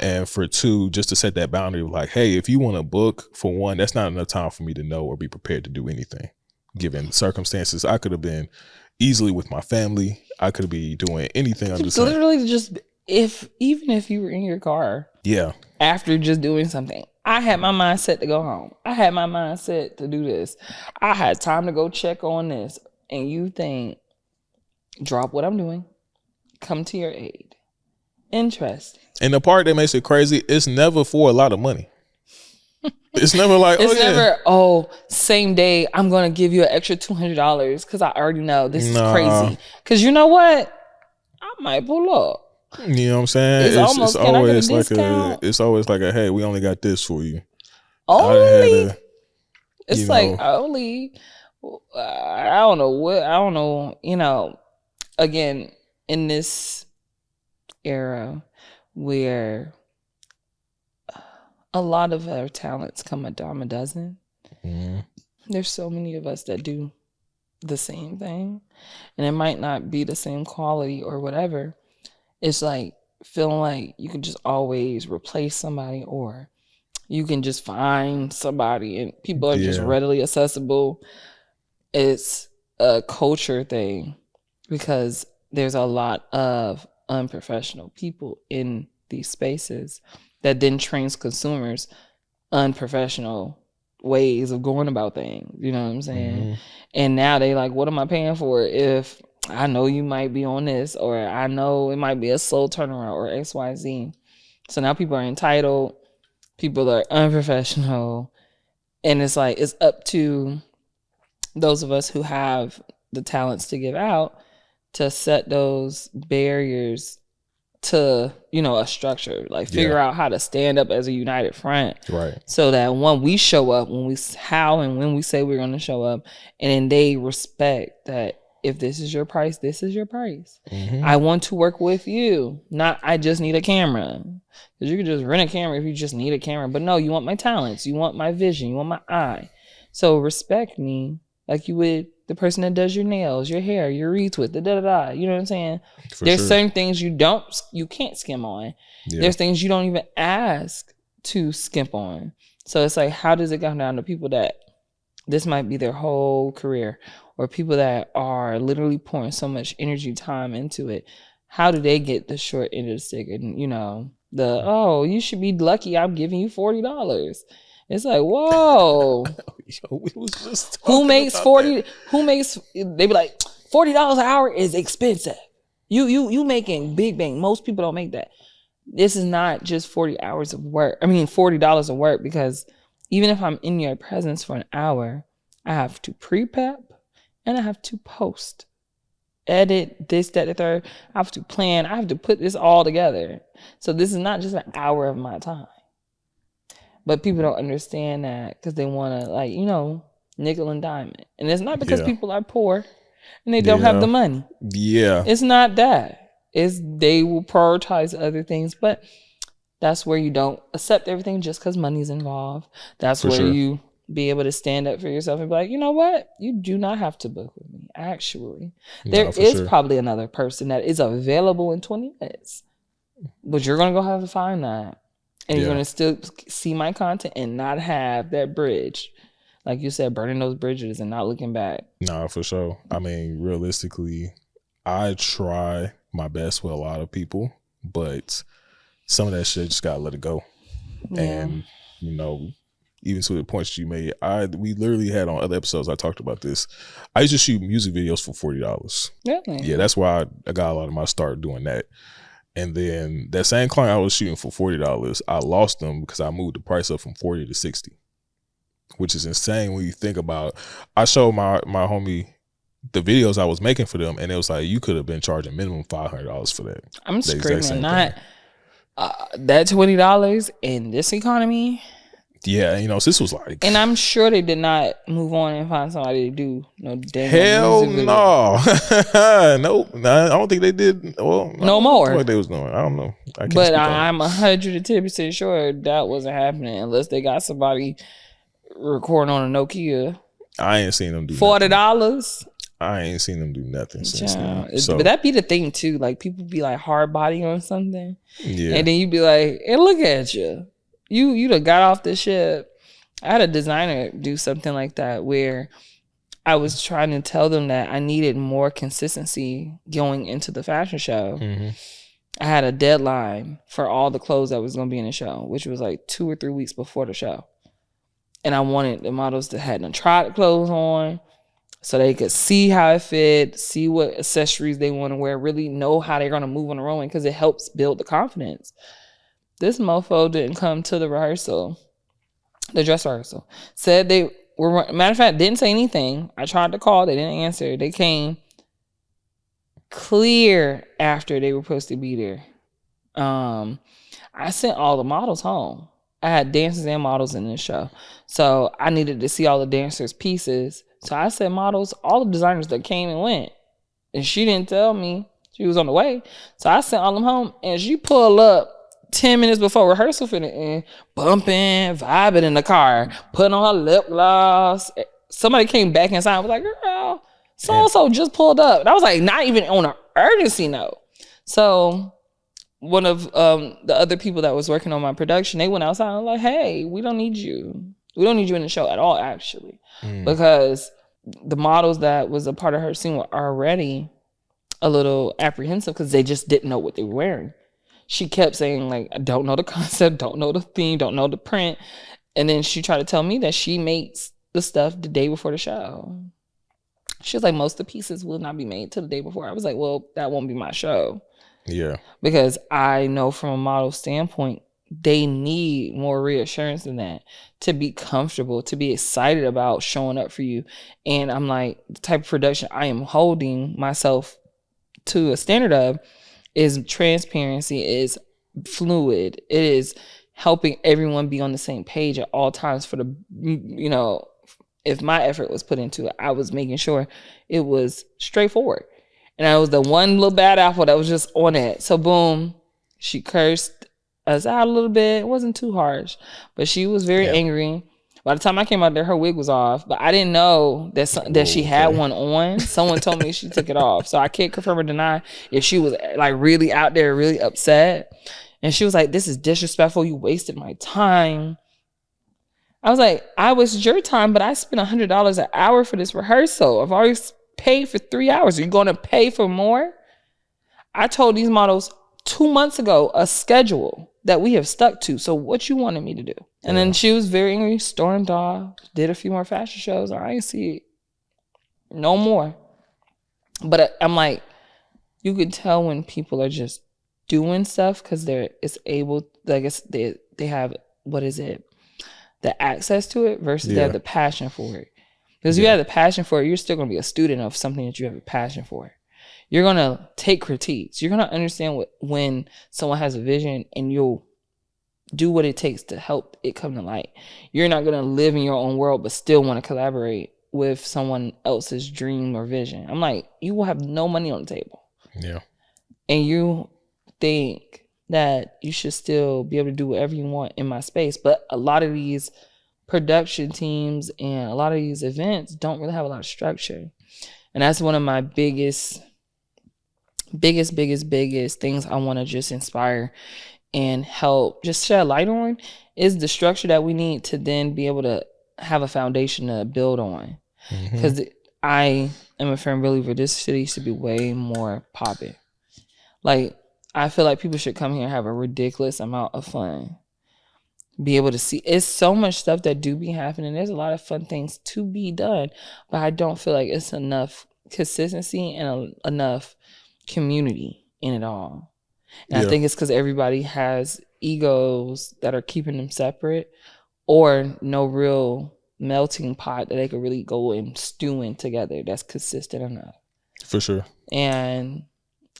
And for two, just to set that boundary of like, hey, if you want to book, for one, that's not enough time for me to know or be prepared to do anything. Given circumstances, I could have been easily with my family. I could be doing anything under the sun. Literally just, even if you were in your car. Yeah. After just doing something. I had my mind set to go home. I had my mind set to do this. I had time to go check on this. And you think, drop what I'm doing. Come to your aid. Interesting. And the part that makes it crazy, it's never for a lot of money. It's never like, same day, I'm going to give you an extra $200 because I already know this is crazy. Because you know what? I might pull up. You know what I'm saying? It's always like a, hey, we only got this for you. I don't know, again, in this era where a lot of our talents come a dime a dozen. There's so many of us that do the same thing, and it might not be the same quality or whatever. It's like feeling like you can just always replace somebody, or you can just find somebody, and people are just readily accessible. It's a culture thing because there's a lot of unprofessional people in these spaces that then trains consumers unprofessional ways of going about things. You know what I'm saying? And now they like, what am I paying for if I know you might be on this, or I know it might be a slow turnaround, or XYZ. So now people are entitled, people are unprofessional, and it's like, it's up to those of us who have the talents to give out to set those barriers to, a structure, like figure out how to stand up as a united front. Right. So that when we show up, when we say we're going to show up, and then they respect that if this is your price, this is your price. I want to work with you, not I just need a camera. Because you can just rent a camera if you just need a camera. But no, you want my talents, you want my vision, you want my eye. So respect me like you would the person that does your nails, your hair, your retwist, you know what I'm saying? There's certain things you can't skim on. There's things you don't even ask to skimp on. So it's like, how does it come down to people that this might be their whole career, or people that are literally pouring so much energy, time into it? How do they get the short end of the stick? And you should be lucky I'm giving you $40. It's like, whoa. We was just who makes 40? Who makes? They be like, $40 an hour is expensive. You making big bang. Most people don't make that. This is not just 40 hours of work. I mean, $40 of work, because even if I'm in your presence for an hour, I have to pre-prep and I have to post, edit, this, that, the third. I have to plan. I have to put this all together. So this is not just an hour of my time. But people don't understand that because they want to, nickel and dime it. And it's not because people are poor and they don't have the money. Yeah. It's not that. It's they will prioritize other things. But that's where you don't accept everything just because money's involved. That's where you be able to stand up for yourself and be like, you know what? You do not have to book with me. Actually, there is probably another person that is available in 20 minutes. But you're going to go have to find that. And you're going to still see my content and not have that bridge. Like you said, burning those bridges and not looking back. No, for sure. I mean, realistically, I try my best with a lot of people, but some of that shit just got to let it go. Yeah. And, even to the points you made, we literally had on other episodes, I talked about this. I used to shoot music videos for $40. Really? Yeah, that's why I got a lot of my start doing that. And then that same client I was shooting for $40, I lost them because I moved the price up from 40 to 60, which is insane when you think about. I showed my homie the videos I was making for them, and it was like, you could have been charging minimum $500 for that. I'm screaming, not that $20 in this economy. Yeah, this was like, and I'm sure they did not move on and find somebody to do no damn hell music no. Nope. Nah, I don't think they did. Well, no more. What they was doing, I don't know. I can't but speak I'm 110% sure that wasn't happening unless they got somebody recording on a Nokia. I ain't seen them do $40. I ain't seen them do nothing since then. So. But that be the thing too. Like people be like hard body on something, yeah, and then you be like, "Hey, look at you! You done got off the ship." I had a designer do something like that where I was trying to tell them that I needed more consistency going into the fashion show. Mm-hmm. I had a deadline for all the clothes that was going to be in the show, which was like 2 or 3 weeks before the show. And I wanted the models to have tried the clothes on so they could see how it fit, see what accessories they want to wear, really know how they're going to move on the runway because it helps build the confidence. This mofo didn't come to the rehearsal, the dress rehearsal. Said they were, matter of fact, didn't say anything. I tried to call, they didn't answer. They came clear after they were supposed to be there. I sent all the models home. I had dancers and models in this show. So I needed to see all the dancers' pieces. So I sent models, all the designers that came and went. And she didn't tell me she was on the way. So I sent all them home. And she pulled up 10 minutes before rehearsal finished and bumping, vibing in the car, putting on her lip gloss. Somebody came back inside and was like, girl, so-and-so just pulled up. And I was like, not even on an urgency note. So one of the other people that was working on my production, they went outside and like, hey, we don't need you. We don't need you in the show at all, actually. Because the models that was a part of her scene were already a little apprehensive because they just didn't know what they were wearing. She kept saying, like, I don't know the concept, don't know the theme, don't know the print. And then she tried to tell me that she makes the stuff the day before the show. She was like, most of the pieces will not be made till the day before. I was like, well, that won't be my show. Yeah. Because I know from a model standpoint, they need more reassurance than that to be comfortable, to be excited about showing up for you. And I'm like, the type of production I am holding myself to a standard of is transparency, is fluid. It is helping everyone be on the same page at all times for the, if my effort was put into it, I was making sure it was straightforward. And I was the one little bad apple that was just on it. So boom, she cursed us out a little bit. It wasn't too harsh, but she was very angry. By the time I came out there, her wig was off, but I didn't know that she had one on. Someone told me she took it off. So I can't confirm or deny if she was like really out there, really upset. And she was like, this is disrespectful. You wasted my time. I was like, I wasted your time, but I spent $100 an hour for this rehearsal. I've already paid for 3 hours. Are you going to pay for more? I told these models 2 months ago a schedule that we have stuck to. So what you wanted me to do? And then she was very angry, stormed off, did a few more fashion shows. I ain't see it no more. But I'm like, you could tell when people are just doing stuff because they have, what is it? The access to it versus they have the passion for it. Because if you have the passion for it, you're still going to be a student of something that you have a passion for. You're going to take critiques. You're going to understand when someone has a vision and you'll do what it takes to help it come to light. You're not going to live in your own world but still want to collaborate with someone else's dream or vision. I'm like, you will have no money on the table. Yeah. And you think that you should still be able to do whatever you want in my space. But a lot of these production teams and a lot of these events don't really have a lot of structure. And that's one of my biggest things I want to just inspire and help just shed light on is the structure that we need to then be able to have a foundation to build on. Because I am a firm believer this city should be way more popping. Like, I feel like people should come here and have a ridiculous amount of fun. Be able to see. It's so much stuff that do be happening. There's a lot of fun things to be done. But I don't feel like it's enough consistency and enough community in it all. And I think it's because everybody has egos that are keeping them separate or no real melting pot that they could really go and stew in together that's consistent enough. For sure. And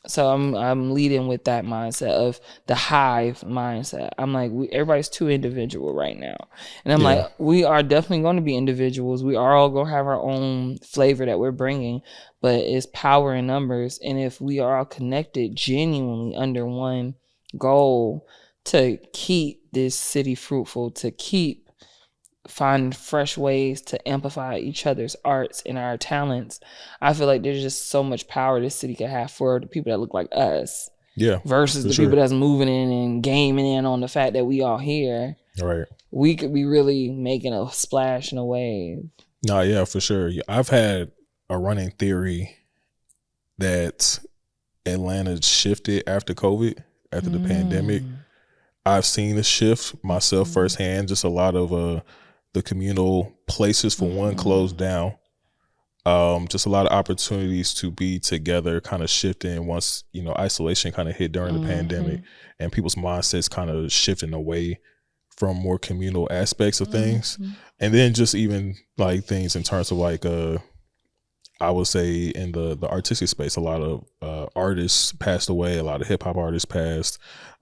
So I'm leading with that mindset of the hive mindset. I'm like, everybody's too individual right now. And I'm like, we are definitely going to be individuals. We are all going to have our own flavor that we're bringing, but it's power in numbers. And if we are all connected genuinely under one goal to keep this city fruitful, to find fresh ways to amplify each other's arts and our talents, I feel like there's just so much power this city could have for the people that look like us. Yeah. Versus the people that's moving in and gaming in on the fact that we all here. Right. We could be really making a splash and a wave. No, yeah, for sure. I've had a running theory that Atlanta shifted after COVID, after the pandemic. I've seen a shift myself firsthand. Just a lot of the communal places, for one, closed down. Just a lot of opportunities to be together kind of shifting once, isolation kind of hit during the pandemic, and people's mindsets kind of shifting away from more communal aspects of things. And then just even like things in terms of like, I would say in the artistic space, a lot of artists passed away, a lot of hip hop artists passed,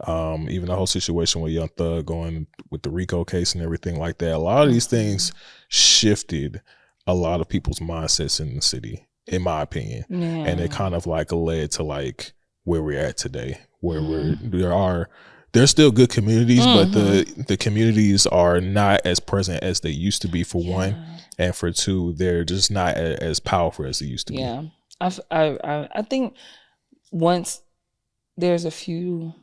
even the whole situation with Young Thug going with the RICO case and everything like that. A lot of these things shifted a lot of people's mindsets in the city, in my opinion. And it kind of like led to like where we're at today, where there's still good communities, but the communities are not as present as they used to be, for one. And for two, they're just not as powerful as they used to be. Yeah. I think once there's a few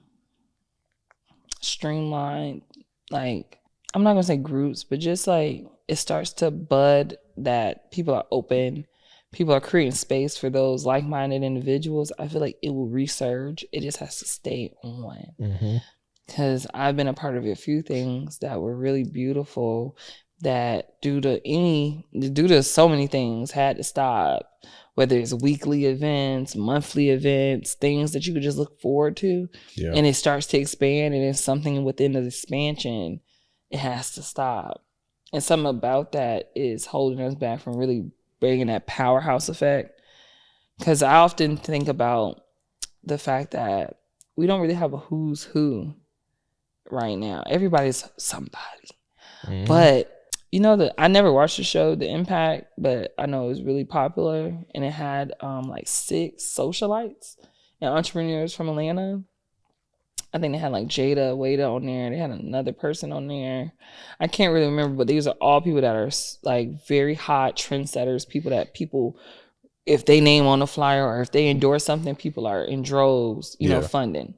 streamlined, like, I'm not going to say groups, but just like it starts to bud that people are open, people are creating space for those like-minded individuals, I feel like it will resurge. It just has to stay on. Because I've been a part of a few things that were really beautiful that due to so many things had to stop, whether it's weekly events, monthly events, things that you could just look forward to. And it starts to expand, and it's something within the expansion, it has to stop. And something about that is holding us back from really bringing that powerhouse effect. Because I often think about the fact that we don't really have a who's who right now. Everybody's somebody. But I never watched the show The Impact, but I know it was really popular, and it had like 6 socialites and entrepreneurs from Atlanta. I think they had like Jada Wada on there. They had another person on there. I can't really remember, but these are all people that are like very hot trendsetters, people, if they name on the flyer or if they endorse something, people are in droves, funding.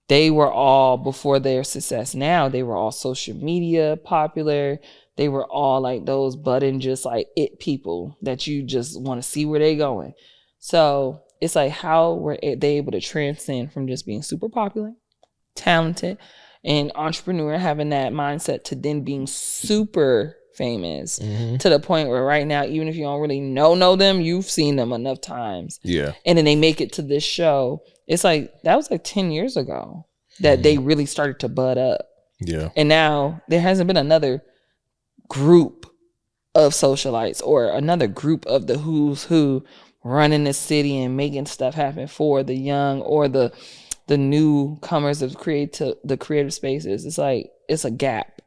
They were all, before their success now, they were all social media popular. They were all like those budding, just like it people that you just want to see where they going. So it's like, how were they able to transcend from just being super popular, talented, and entrepreneur, having that mindset, to then being super famous to the point where right now, even if you don't really know them, you've seen them enough times. And then they make it to this show. It's like, that was like 10 years ago that they really started to bud up. And now there hasn't been another group of socialites or another group of the who's who running the city and making stuff happen for the young or the newcomers of the creative spaces. It's like, it's a gap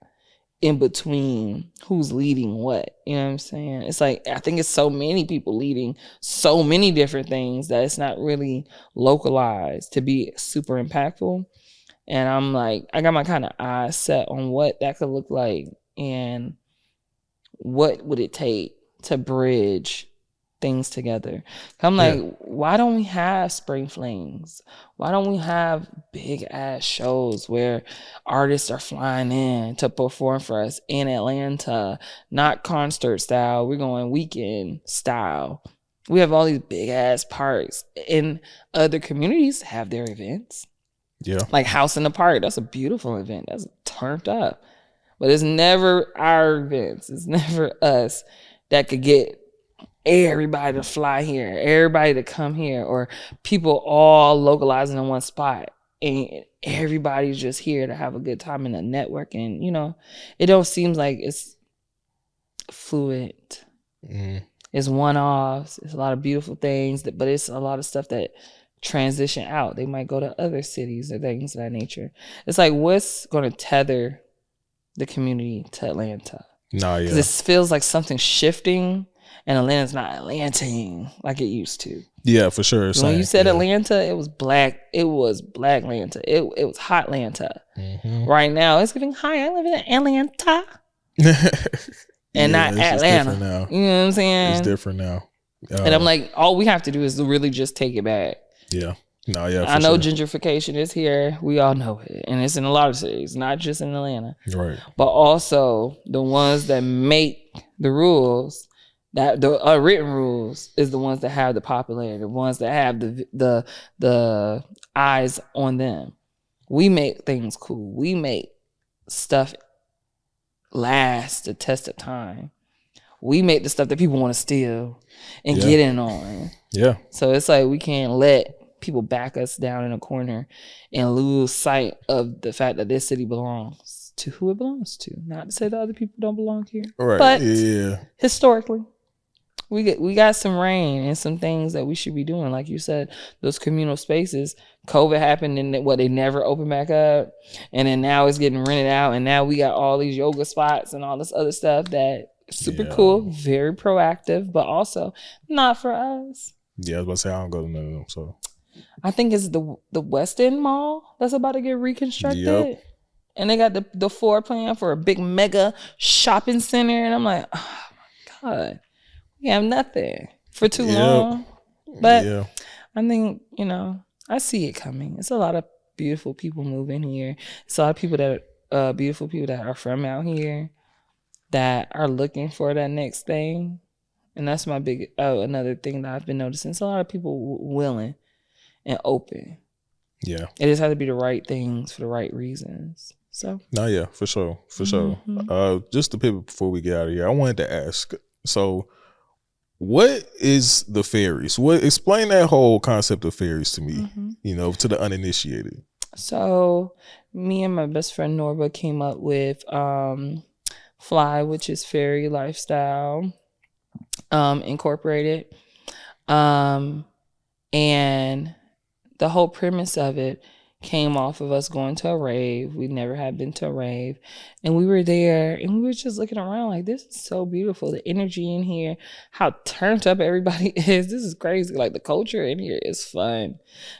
in between who's leading what. You know what I'm saying? It's like, I think it's so many people leading so many different things that it's not really localized to be super impactful. And I'm like, I got my kind of eyes set on what that could look like and what would it take to bridge things together. I'm like, why don't we have spring flings? Why don't we have big ass shows where artists are flying in to perform for us in Atlanta, not concert style, we're going weekend style. We have all these big ass parks, and other communities have their events. Like House in the Park, that's a beautiful event, that's turned up, but it's never our events, it's never us that could get everybody to fly here, everybody to come here, or people all localizing in one spot, and everybody's just here to have a good time in a network. And it don't seem like it's fluid. It's one-offs. It's a lot of beautiful things, but it's a lot of stuff that transition out. They might go to other cities or things of that nature. It's like, what's going to tether the community to Atlanta? Nah, yeah. Because it feels like something's shifting, and Atlanta's not Atlanting like it used to. Yeah, for sure. When you said Atlanta, it was black. It was black Atlanta. It was hot Atlanta. Mm-hmm. Right now, it's giving, hi, I live in Atlanta. And not Atlanta. Now. You know what I'm saying? It's different now. And I'm like, all we have to do is really just take it back. Yeah. No, yeah. I know gentrification is here. We all know it. And it's in a lot of cities, not just in Atlanta. Right. But also the ones that make the rules, that the written rules, is the ones that have the popularity, the ones that have the eyes on them. We make things cool. We make stuff last the test of time. We make the stuff that people want to steal and get in on. Yeah. So it's like we can't let people back us down in a corner and lose sight of the fact that this city belongs to who it belongs to. Not to say that other people don't belong here. Right. But yeah. Historically, we got some reign and some things that we should be doing. Like you said, those communal spaces. COVID happened and they never opened back up. And then now it's getting rented out. And now we got all these yoga spots and all this other stuff that super cool, very proactive, but also not for us. Yeah, I was about to say I don't go to none of them. So I think it's the West End Mall that's about to get reconstructed. Yep. And they got the floor plan for a big mega shopping center. And I'm like, oh my God, we have nothing for too long. But I think, I see it coming. It's a lot of beautiful people moving here. It's a lot of people beautiful people that are from out here that are looking for that next thing. And that's my big, another thing that I've been noticing. It's a lot of people willing and open. Yeah. It just has to be the right things for the right reasons. So. No, yeah, for sure. For sure. Just to pivot before we get out of here, I wanted to ask, so what is the fairies? Explain that whole concept of fairies to me, to the uninitiated. So me and my best friend Norba came up with Fly, which is Fairy Lifestyle Incorporated. And the whole premise of it came off of us going to a rave. We never had been to a rave. And we were there and we were just looking around like, this is so beautiful. The energy in here, how turned up everybody is. This is crazy. Like the culture in here is fun.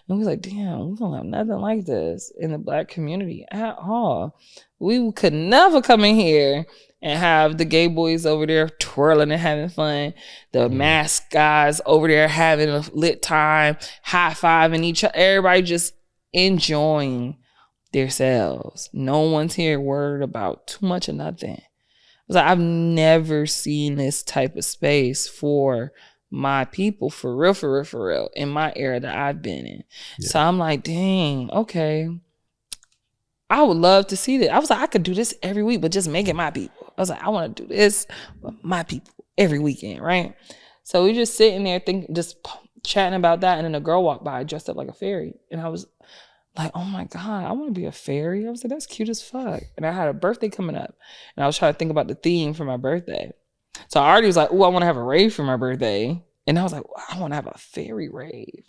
And we was like, damn, we don't have nothing like this in the Black community at all. We could never come in here and have the gay boys over there twirling and having fun. The masked guys over there having a lit time, high-fiving each other. Everybody just enjoying themselves. No one's here worried about too much of nothing. I was like, I've never seen this type of space for my people, for real, in my era that I've been in. Yeah. So I'm like, dang, okay. I would love to see that. I was like, I could do this every week, but just make it my people. I was like, I want to do this with my people every weekend, right? So we just sitting there just chatting about that, and then a girl walked by dressed up like a fairy. And I was like, oh my God, I want to be a fairy. I was like, that's cute as fuck. And I had a birthday coming up, and I was trying to think about the theme for my birthday. So I already was like, oh, I want to have a rave for my birthday. And I was like, I want to have a fairy rave.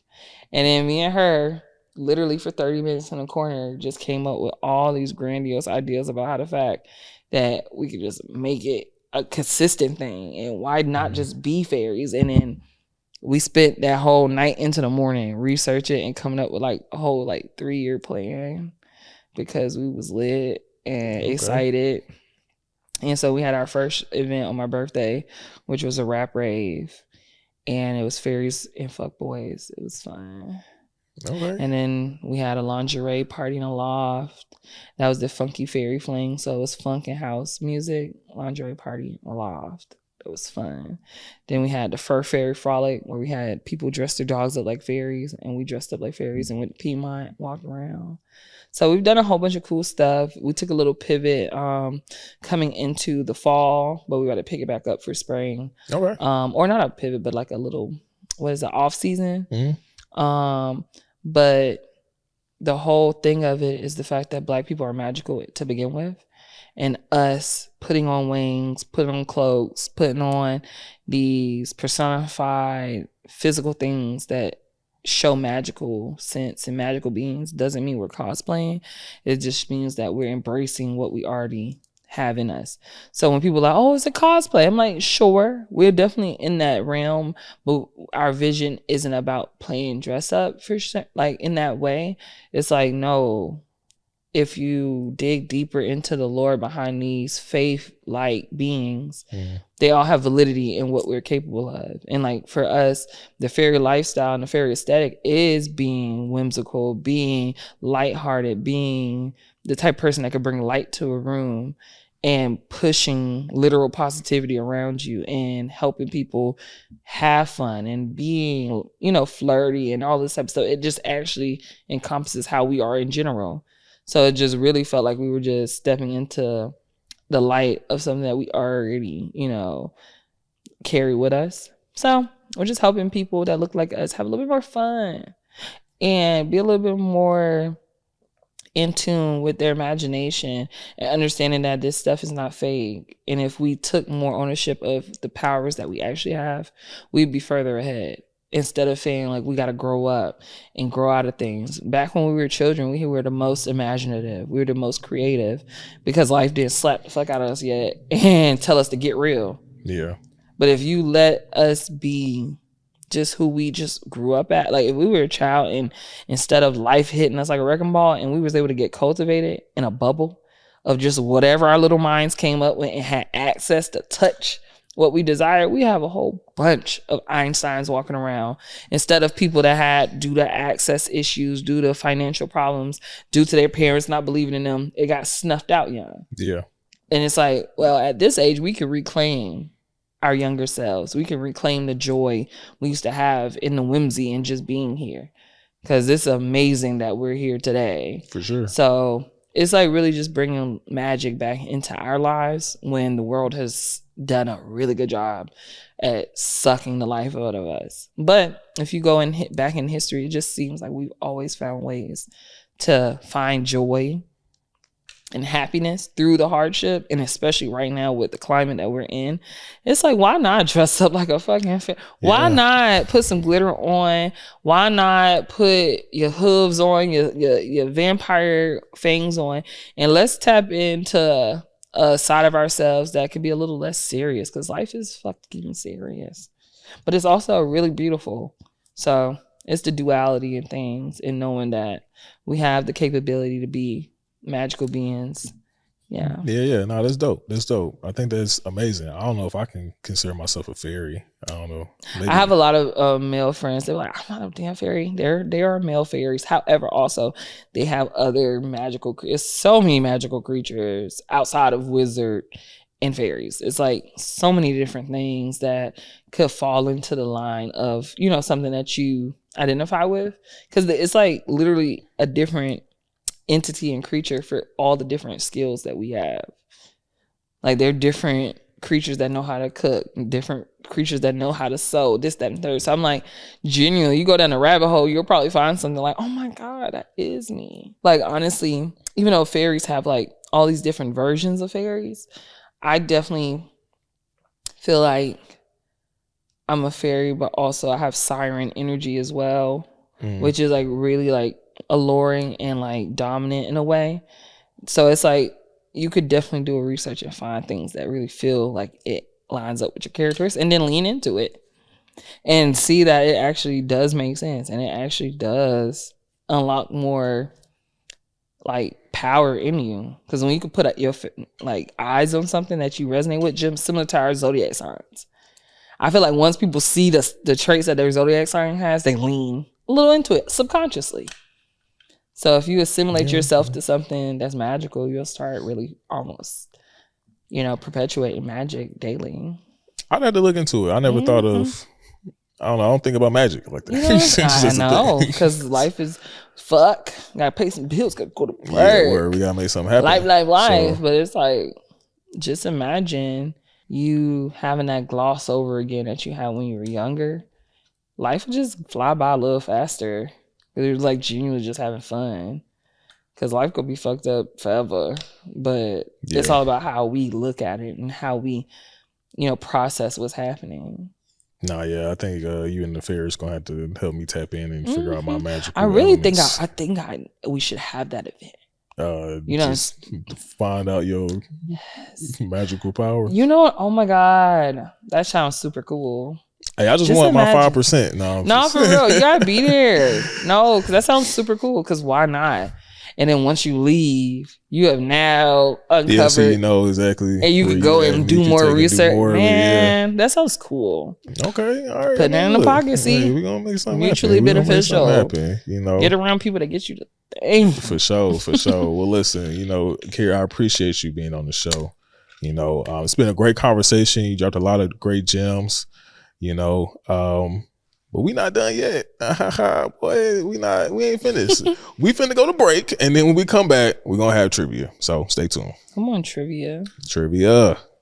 And then me and her, literally for 30 minutes in the corner, just came up with all these grandiose ideas about how the fact that we could just make it a consistent thing, and why not just be fairies. And then we spent that whole night into the morning researching and coming up with like a whole 3-year plan, because we was lit and excited. And so we had our first event on my birthday, which was a rap rave, and it was fairies and fuck boys. It was fun. Okay. And then we had a lingerie party in a loft. That was the Funky Fairy Fling. So it was funk and house music, lingerie party in a loft. It was fun. Then we had the Fur Fairy Frolic, where we had people dress their dogs up like fairies, and we dressed up like fairies and went to Piedmont, walked around. So we've done a whole bunch of cool stuff. We took a little pivot coming into the fall, but we got to pick it back up for spring. Okay. Or not a pivot, but like a little, off season. Mm-hmm. But the whole thing of it is the fact that Black people are magical to begin with. And us putting on wings, putting on cloaks, putting on these personified physical things that show magical sense and magical beings doesn't mean we're cosplaying. It just means that we're embracing what we already have in us. So when people are like, oh, it's a cosplay, I'm like, sure, we're definitely in that realm, but our vision isn't about playing dress up for sure. Like in that way, it's like, no, if you dig deeper into the lore behind these faith-like beings, they all have validity in what we're capable of. And like for us, the fairy lifestyle and the fairy aesthetic is being whimsical, being lighthearted, being the type of person that could bring light to a room and pushing literal positivity around you and helping people have fun and being, you know, flirty and all this type of stuff. It just actually encompasses how we are in general. So it just really felt like we were just stepping into the light of something that we already, you know, carry with us. So we're just helping people that look like us have a little bit more fun and be a little bit more in tune with their imagination and understanding that this stuff is not fake. And if we took more ownership of the powers that we actually have, we'd be further ahead. Instead of saying like we got to grow up and grow out of things. Back when we were children, we were the most imaginative. We were the most creative because life didn't slap the fuck out of us yet and tell us to get real. Yeah. But if you let us be just who we just grew up at, like if we were a child and instead of life hitting us like a wrecking ball and we was able to get cultivated in a bubble of just whatever our little minds came up with and had access to touch what we desire, we have a whole bunch of Einsteins walking around instead of people that had, due to access issues, due to financial problems, due to their parents not believing in them, it got snuffed out young. Yeah. And it's like, well, at this age, we can reclaim our younger selves. We can reclaim the joy we used to have in the whimsy and just being here. Because it's amazing that we're here today. For sure. So it's like really just bringing magic back into our lives when the world has done a really good job at sucking the life out of us. But if you go and hit back in history, it just seems like we've always found ways to find joy and happiness through the hardship. And especially right now with the climate that we're in, it's like, why not dress up like a fucking why not put some glitter on? Why not put your hooves on, your vampire fangs on, and let's tap into a side of ourselves that could be a little less serious, because life is fucking serious, but it's also really beautiful. So it's the duality in things and knowing that we have the capability to be magical beings. Yeah. No, that's dope. I think that's amazing. I don't know if I can consider myself a fairy. I don't know. Maybe. I have a lot of male friends. They're like, I'm not a damn fairy. They are male fairies. However, also they have other magical. It's so many magical creatures outside of wizard and fairies. It's like so many different things that could fall into the line of, you know, something that you identify with, because it's like literally a different entity and creature for all the different skills that we have. Like they're different creatures that know how to cook, different creatures that know how to sew, this, that, and third. So I'm like, genuinely, you go down a rabbit hole, you'll probably find something like, oh my God, that is me. Like honestly, even though fairies have like all these different versions of fairies, I definitely feel like I'm a fairy, but also I have siren energy as well, which is like really like alluring and like dominant in a way. So it's like you could definitely do a research and find things that really feel like it lines up with your characters, and then lean into it and see that it actually does make sense and it actually does unlock more like power in you. Because when you can put your like eyes on something that you resonate with, just similar to our zodiac signs, I feel like once people see the traits that their zodiac sign has, they lean a little into it subconsciously. So if you assimilate yourself to something that's magical, you'll start really almost, you know, perpetuating magic daily. I'd have to look into it. I never thought of, I don't think about magic like that. Yeah, I know, because life is fuck. Gotta pay some bills, gotta go to work. Yeah, we gotta make something happen. Life. So. But it's like, just imagine you having that gloss over again that you had when you were younger. Life would just fly by a little faster. It was like genuinely just having fun, because life could be fucked up forever, but it's all about how we look at it and how we, you know, process what's happening. Nah, yeah, I think you and the Fair is gonna have to help me tap in and figure out my magical. I really think we should have that event. Just find out your magical power. You know what? Oh my God, that sounds super cool. Hey, I just want my 5%. No, for real, you gotta be there. No, because that sounds super cool. Because why not? And then once you leave, you have now uncovered. Yeah, so you know exactly. And you could go and do more research. Man, that sounds cool. Okay, all right. Put that in the pocket, see? Hey, we're going to make something mutually beneficial. Happen, you know? Get around people that get you the thing. For sure. Well, listen, Kira, I appreciate you being on the show. It's been a great conversation. You dropped a lot of great gems, but we not done yet. Boy, we ain't finished. We finna go to break, and then when we come back, we're gonna have trivia. So stay tuned. Come on, trivia.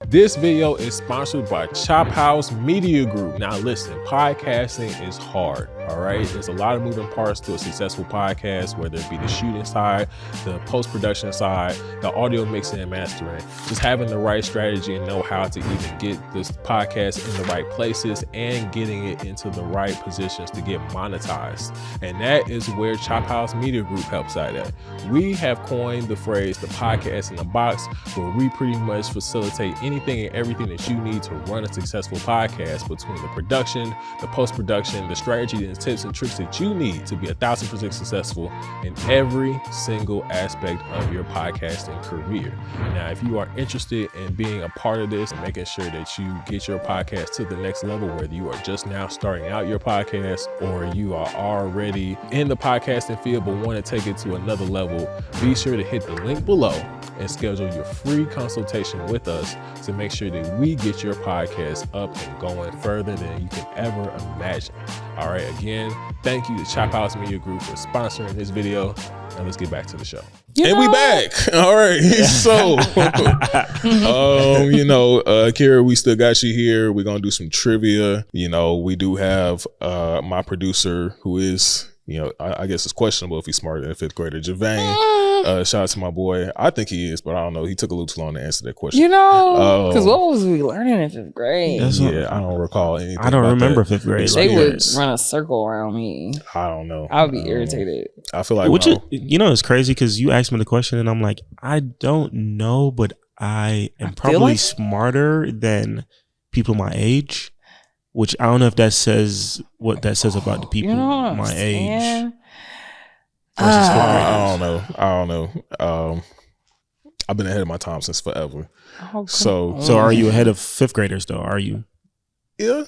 This video is sponsored by Chop House Media Group. Now listen, podcasting is hard, all right? There's a lot of moving parts to a successful podcast, whether it be the shooting side, the post-production side, the audio mixing and mastering. Just having the right strategy and know how to even get this podcast in the right places and getting it into the right positions to get monetized. And that is where Chop House Media Group helps out at. We have coined the phrase, the podcast in the box, where we pretty much facilitate anything and everything that you need to run a successful podcast, between the production, the post-production, the strategy and tips and tricks that you need to be 1,000% successful in every single aspect of your podcasting career. Now, if you are interested in being a part of this and making sure that you get your podcast to the next level, whether you are just now starting out your podcast or you are already in the podcasting field but want to take it to another level, be sure to hit the link below and schedule your free consultation with us to make sure that we get your podcast up and going further than you can ever imagine. All right, again, thank you to Chop House Media Group for sponsoring this video. Now let's get back to the show. We back. All right. So, Kira, we still got you here. We're going to do some trivia. We do have my producer who is, I guess it's questionable if he's smarter than a fifth grader, Javane. Shout out to my boy. I think he is, but I don't know. He took a little too long to answer that question. Because what was we learning in fifth grade? I don't recall anything. I don't remember that. Fifth grade. They would run a circle around me. I don't know. I would be irritated. I feel like it's crazy because you asked me the question and I'm like, I don't know, but I am probably smarter than people my age. Which I don't know if that says what that says about the people my age. I don't know. I've been ahead of my time since forever. So are you ahead of fifth graders though? Are you? Yeah.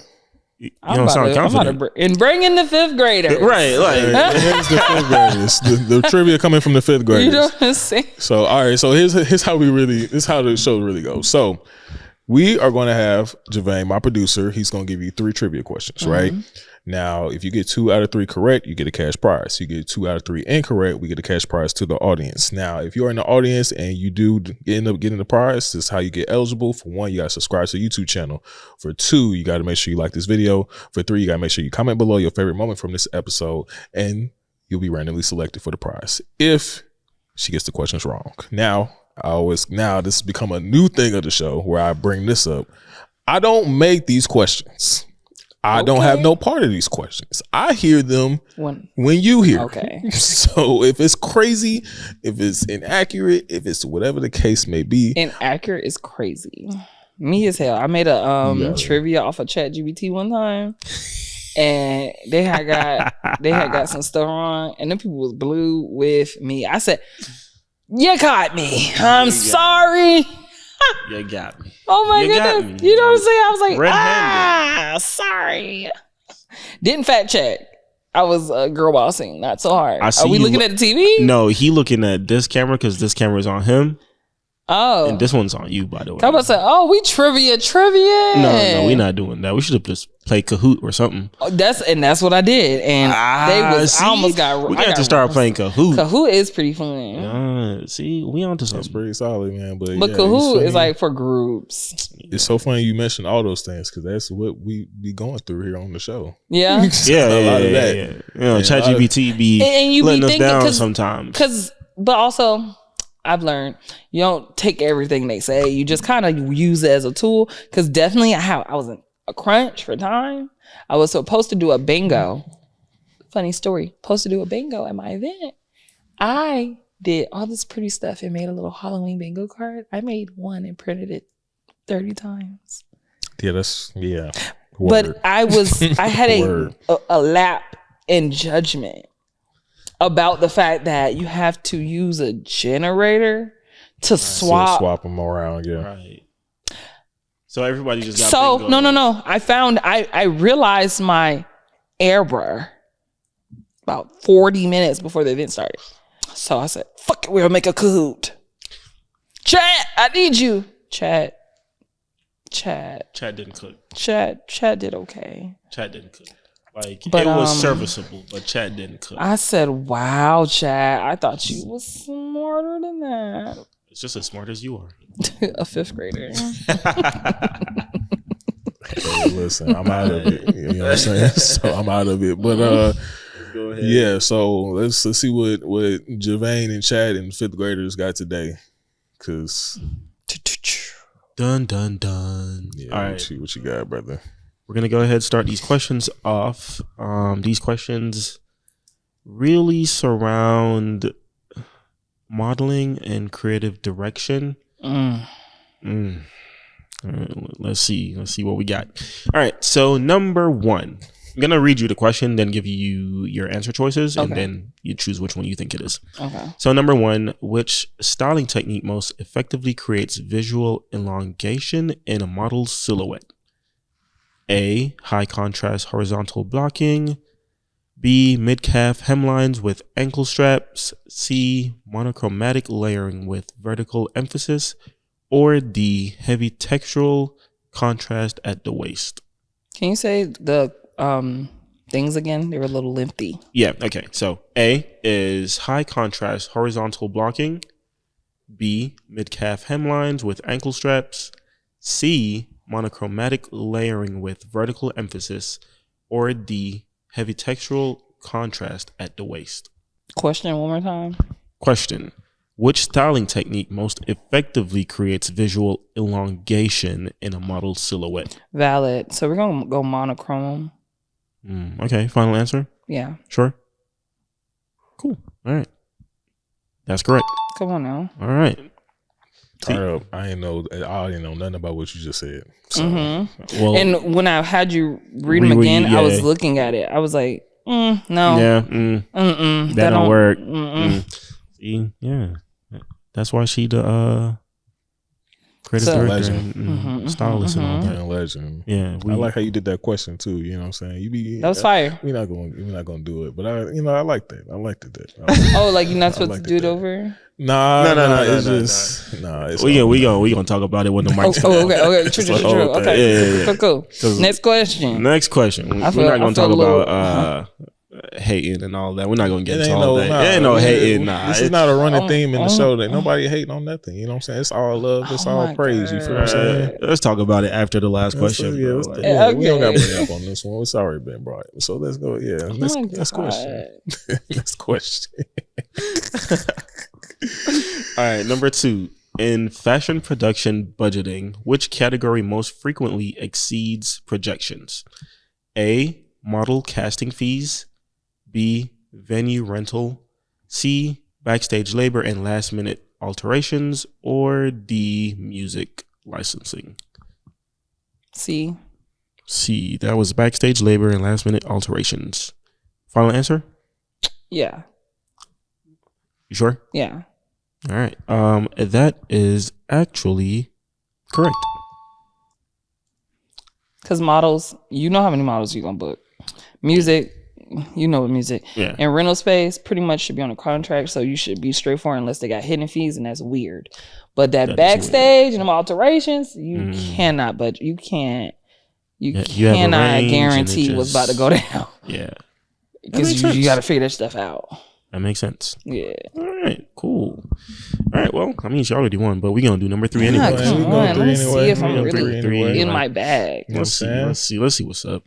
You don't sound confident. And bring in the fifth graders. Right. Like here's the fifth graders. The trivia coming from the fifth graders. You know what I'm saying? So all right. So here's how the show really goes. So we are going to have Javane, my producer. He's going to give you 3 trivia questions, right? Now, if you get 2 out of 3 correct, you get a cash prize. You get 2 out of 3 incorrect, we get a cash prize to the audience. Now, if you're in the audience and you do end up getting the prize, this is how you get eligible. For 1, you got to subscribe to the YouTube channel. For 2, you got to make sure you like this video. For 3, you got to make sure you comment below your favorite moment from this episode, and you'll be randomly selected for the prize if she gets the questions wrong. Now this has become a new thing of the show where I bring this up. I don't make these questions. I don't have no part of these questions. I hear them when you hear them. So if it's crazy, if it's inaccurate, if it's whatever the case may be. Inaccurate is crazy. Me as hell. I made a trivia off of ChatGPT one time. And they had got some stuff wrong. And then people was blue with me. I said, you caught me. I'm sorry. You got me. Oh my goodness. You know what I'm saying? I was like, sorry. Didn't fact check. I was girl bossing, not so hard. Are we looking at the TV? No, he looking at this camera because this camera is on him. Oh. And this one's on you, by the way. I was about to say, we trivia. No, we're not doing that. We should have just played Kahoot or something. That's what I did. And I almost got... We got to start playing Kahoot. Kahoot is pretty fun. See, we onto something. That's pretty solid, man. But Kahoot is like for groups. It's so funny you mentioned all those things because that's what we be going through here on the show. Yeah. A lot of that. ChatGPT be letting us down sometimes. But also... I've learned you don't take everything they say. You just kind of use it as a tool. Because definitely I was a crunch for time. I was supposed to do a bingo. Funny story. Supposed to do a bingo at my event. I did all this pretty stuff and made a little Halloween bingo card. I made one and printed it 30 times. Yeah. But I had a lap in judgment about the fact that you have to use a generator to swap them around. Yeah. Right. So everybody just got bingo. No. I realized my error about 40 minutes before the event started. So I said, fuck it, we'll make a Kahoot. Chat, I need you. Chat didn't cook. Chat did okay. Chat didn't cook. It was serviceable, but Chat didn't cook. I said, wow, Chat, I thought you was smarter than that. It's just as smart as you are. A fifth grader. Hey, listen, I'm out of it. You know what I'm saying? So I'm out of it. But go ahead. Yeah, so let's see what Javane and Chad and fifth graders got today. Cause dun. Yeah, all right, what you got, brother? We're gonna go ahead and start these questions off. These questions really surround modeling and creative direction. All right, let's see what we got. All right, so number 1, I'm gonna read you the question, then give you your answer choices, and then you choose which one you think it is. Okay. So number 1, which styling technique most effectively creates visual elongation in a model's silhouette? A, high contrast horizontal blocking. B, mid-calf hemlines with ankle straps. C, monochromatic layering with vertical emphasis. Or D, heavy textural contrast at the waist. Can you say the things again? They were a little lengthy. Yeah, okay. So A is high contrast horizontal blocking. B, mid-calf hemlines with ankle straps. C, monochromatic layering with vertical emphasis. Or D, heavy textural contrast at the waist. Question one more time. Question. Which styling technique most effectively creates visual elongation in a model's silhouette? Valid. So we're going to go monochrome. Okay, final answer? Yeah. Sure? Cool. All right. That's correct. Come on now. All right. I didn't know nothing about what you just said. So, well, and when I had you read them again, I was looking at it. I was like, no. Yeah. That don't work. See, yeah. That's why she the creative director and stylist and all that. Legend. Yeah, I like how you did that question too. You know what I'm saying? That was fire. We're not going to do it, but I like that. I liked it. Oh, like you're not supposed to do it over? No. It's just no. We gonna talk about it when the mic's okay. True. Okay. Yeah. Cool. Next question. We're not gonna talk about hating and all that. We're not gonna get into all that. It ain't no hating. This is not a running theme in the show that nobody hating on nothing. You know what I'm saying? It's all love. It's all praise. You feel what I'm saying? Let's talk about it after the last question. We don't got to bring up on this one. It's already been brought. So let's go. Yeah. Next question. Next question. All right. Number 2. In fashion production budgeting, which category most frequently exceeds projections? A, model casting fees. B, venue rental. C, backstage labor and last minute alterations. Or D, music licensing. C, that was backstage labor and last minute alterations. Final answer? Yeah. You sure? Yeah. All right. That is actually correct. Because models, you know how many models you're going to book. Music, you know what music. Yeah. And rental space pretty much should be on a contract, so you should be straightforward unless they got hidden fees, and that's weird. But that backstage and them alterations, you cannot, but you can't. You cannot guarantee what's about to go down. Yeah. Because you got to figure that stuff out. That makes sense. Yeah. All right. Cool. All right. Well, I mean, she already won, but we're going to do number 3 anyway. Come on. Let me see if I'm really in my bag. Let's see what's up.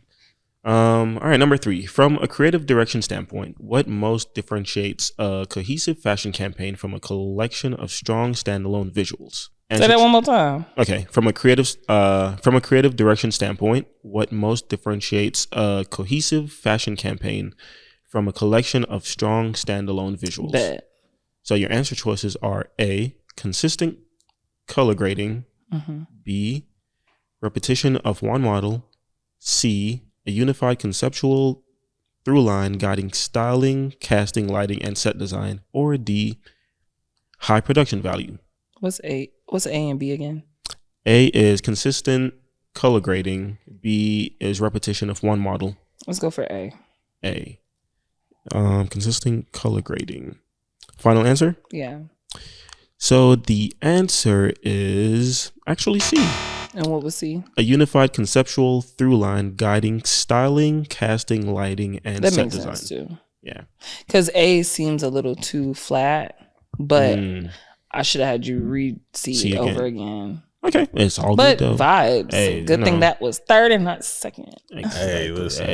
All right. Number 3. From a creative direction standpoint, what most differentiates a cohesive fashion campaign from a collection of strong standalone visuals? Say that one more time. Okay, from a creative direction standpoint, what most differentiates a cohesive fashion campaign from a collection of strong standalone visuals? Bet. So your answer choices are A, consistent color grading, B, repetition of one model, C, a unified conceptual through line guiding styling, casting, lighting, and set design, or D, high production value. What's A and B again? A is consistent color grading. B is repetition of one model. Let's go for A. A. Consistent color grading. Final answer? Yeah. So the answer is actually C. And what was C? A unified conceptual through line guiding styling, casting, lighting, and that set makes design. Sense too. Yeah. Because A seems a little too flat, but I should have had you read C over again. Okay, it's all but good though. Vibes. Hey, good thing that was third and not second. Exactly. Hey, listen,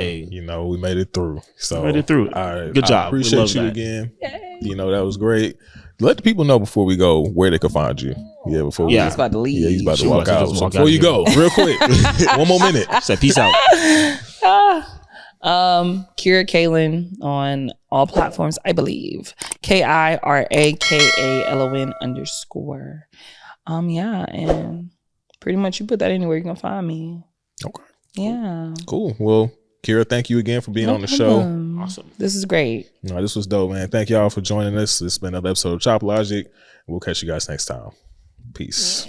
we made it through. So we made it through. Good job. I appreciate you again. Yay. That was great. Let the people know before we go where they can find you. Yeah, before he's about to leave. Yeah, he's about to walk out. So before you go, real quick, one more minute. Say peace out. Kira Kalon on all platforms, I believe. KIRAKALON_. Yeah, and pretty much you put that anywhere you can find me. Okay. Yeah. Cool. Well, Kira, thank you again for being on the show. Awesome. This is great. No, this was dope, man. Thank y'all for joining us. This has been another episode of Chop Logic. We'll catch you guys next time. Peace.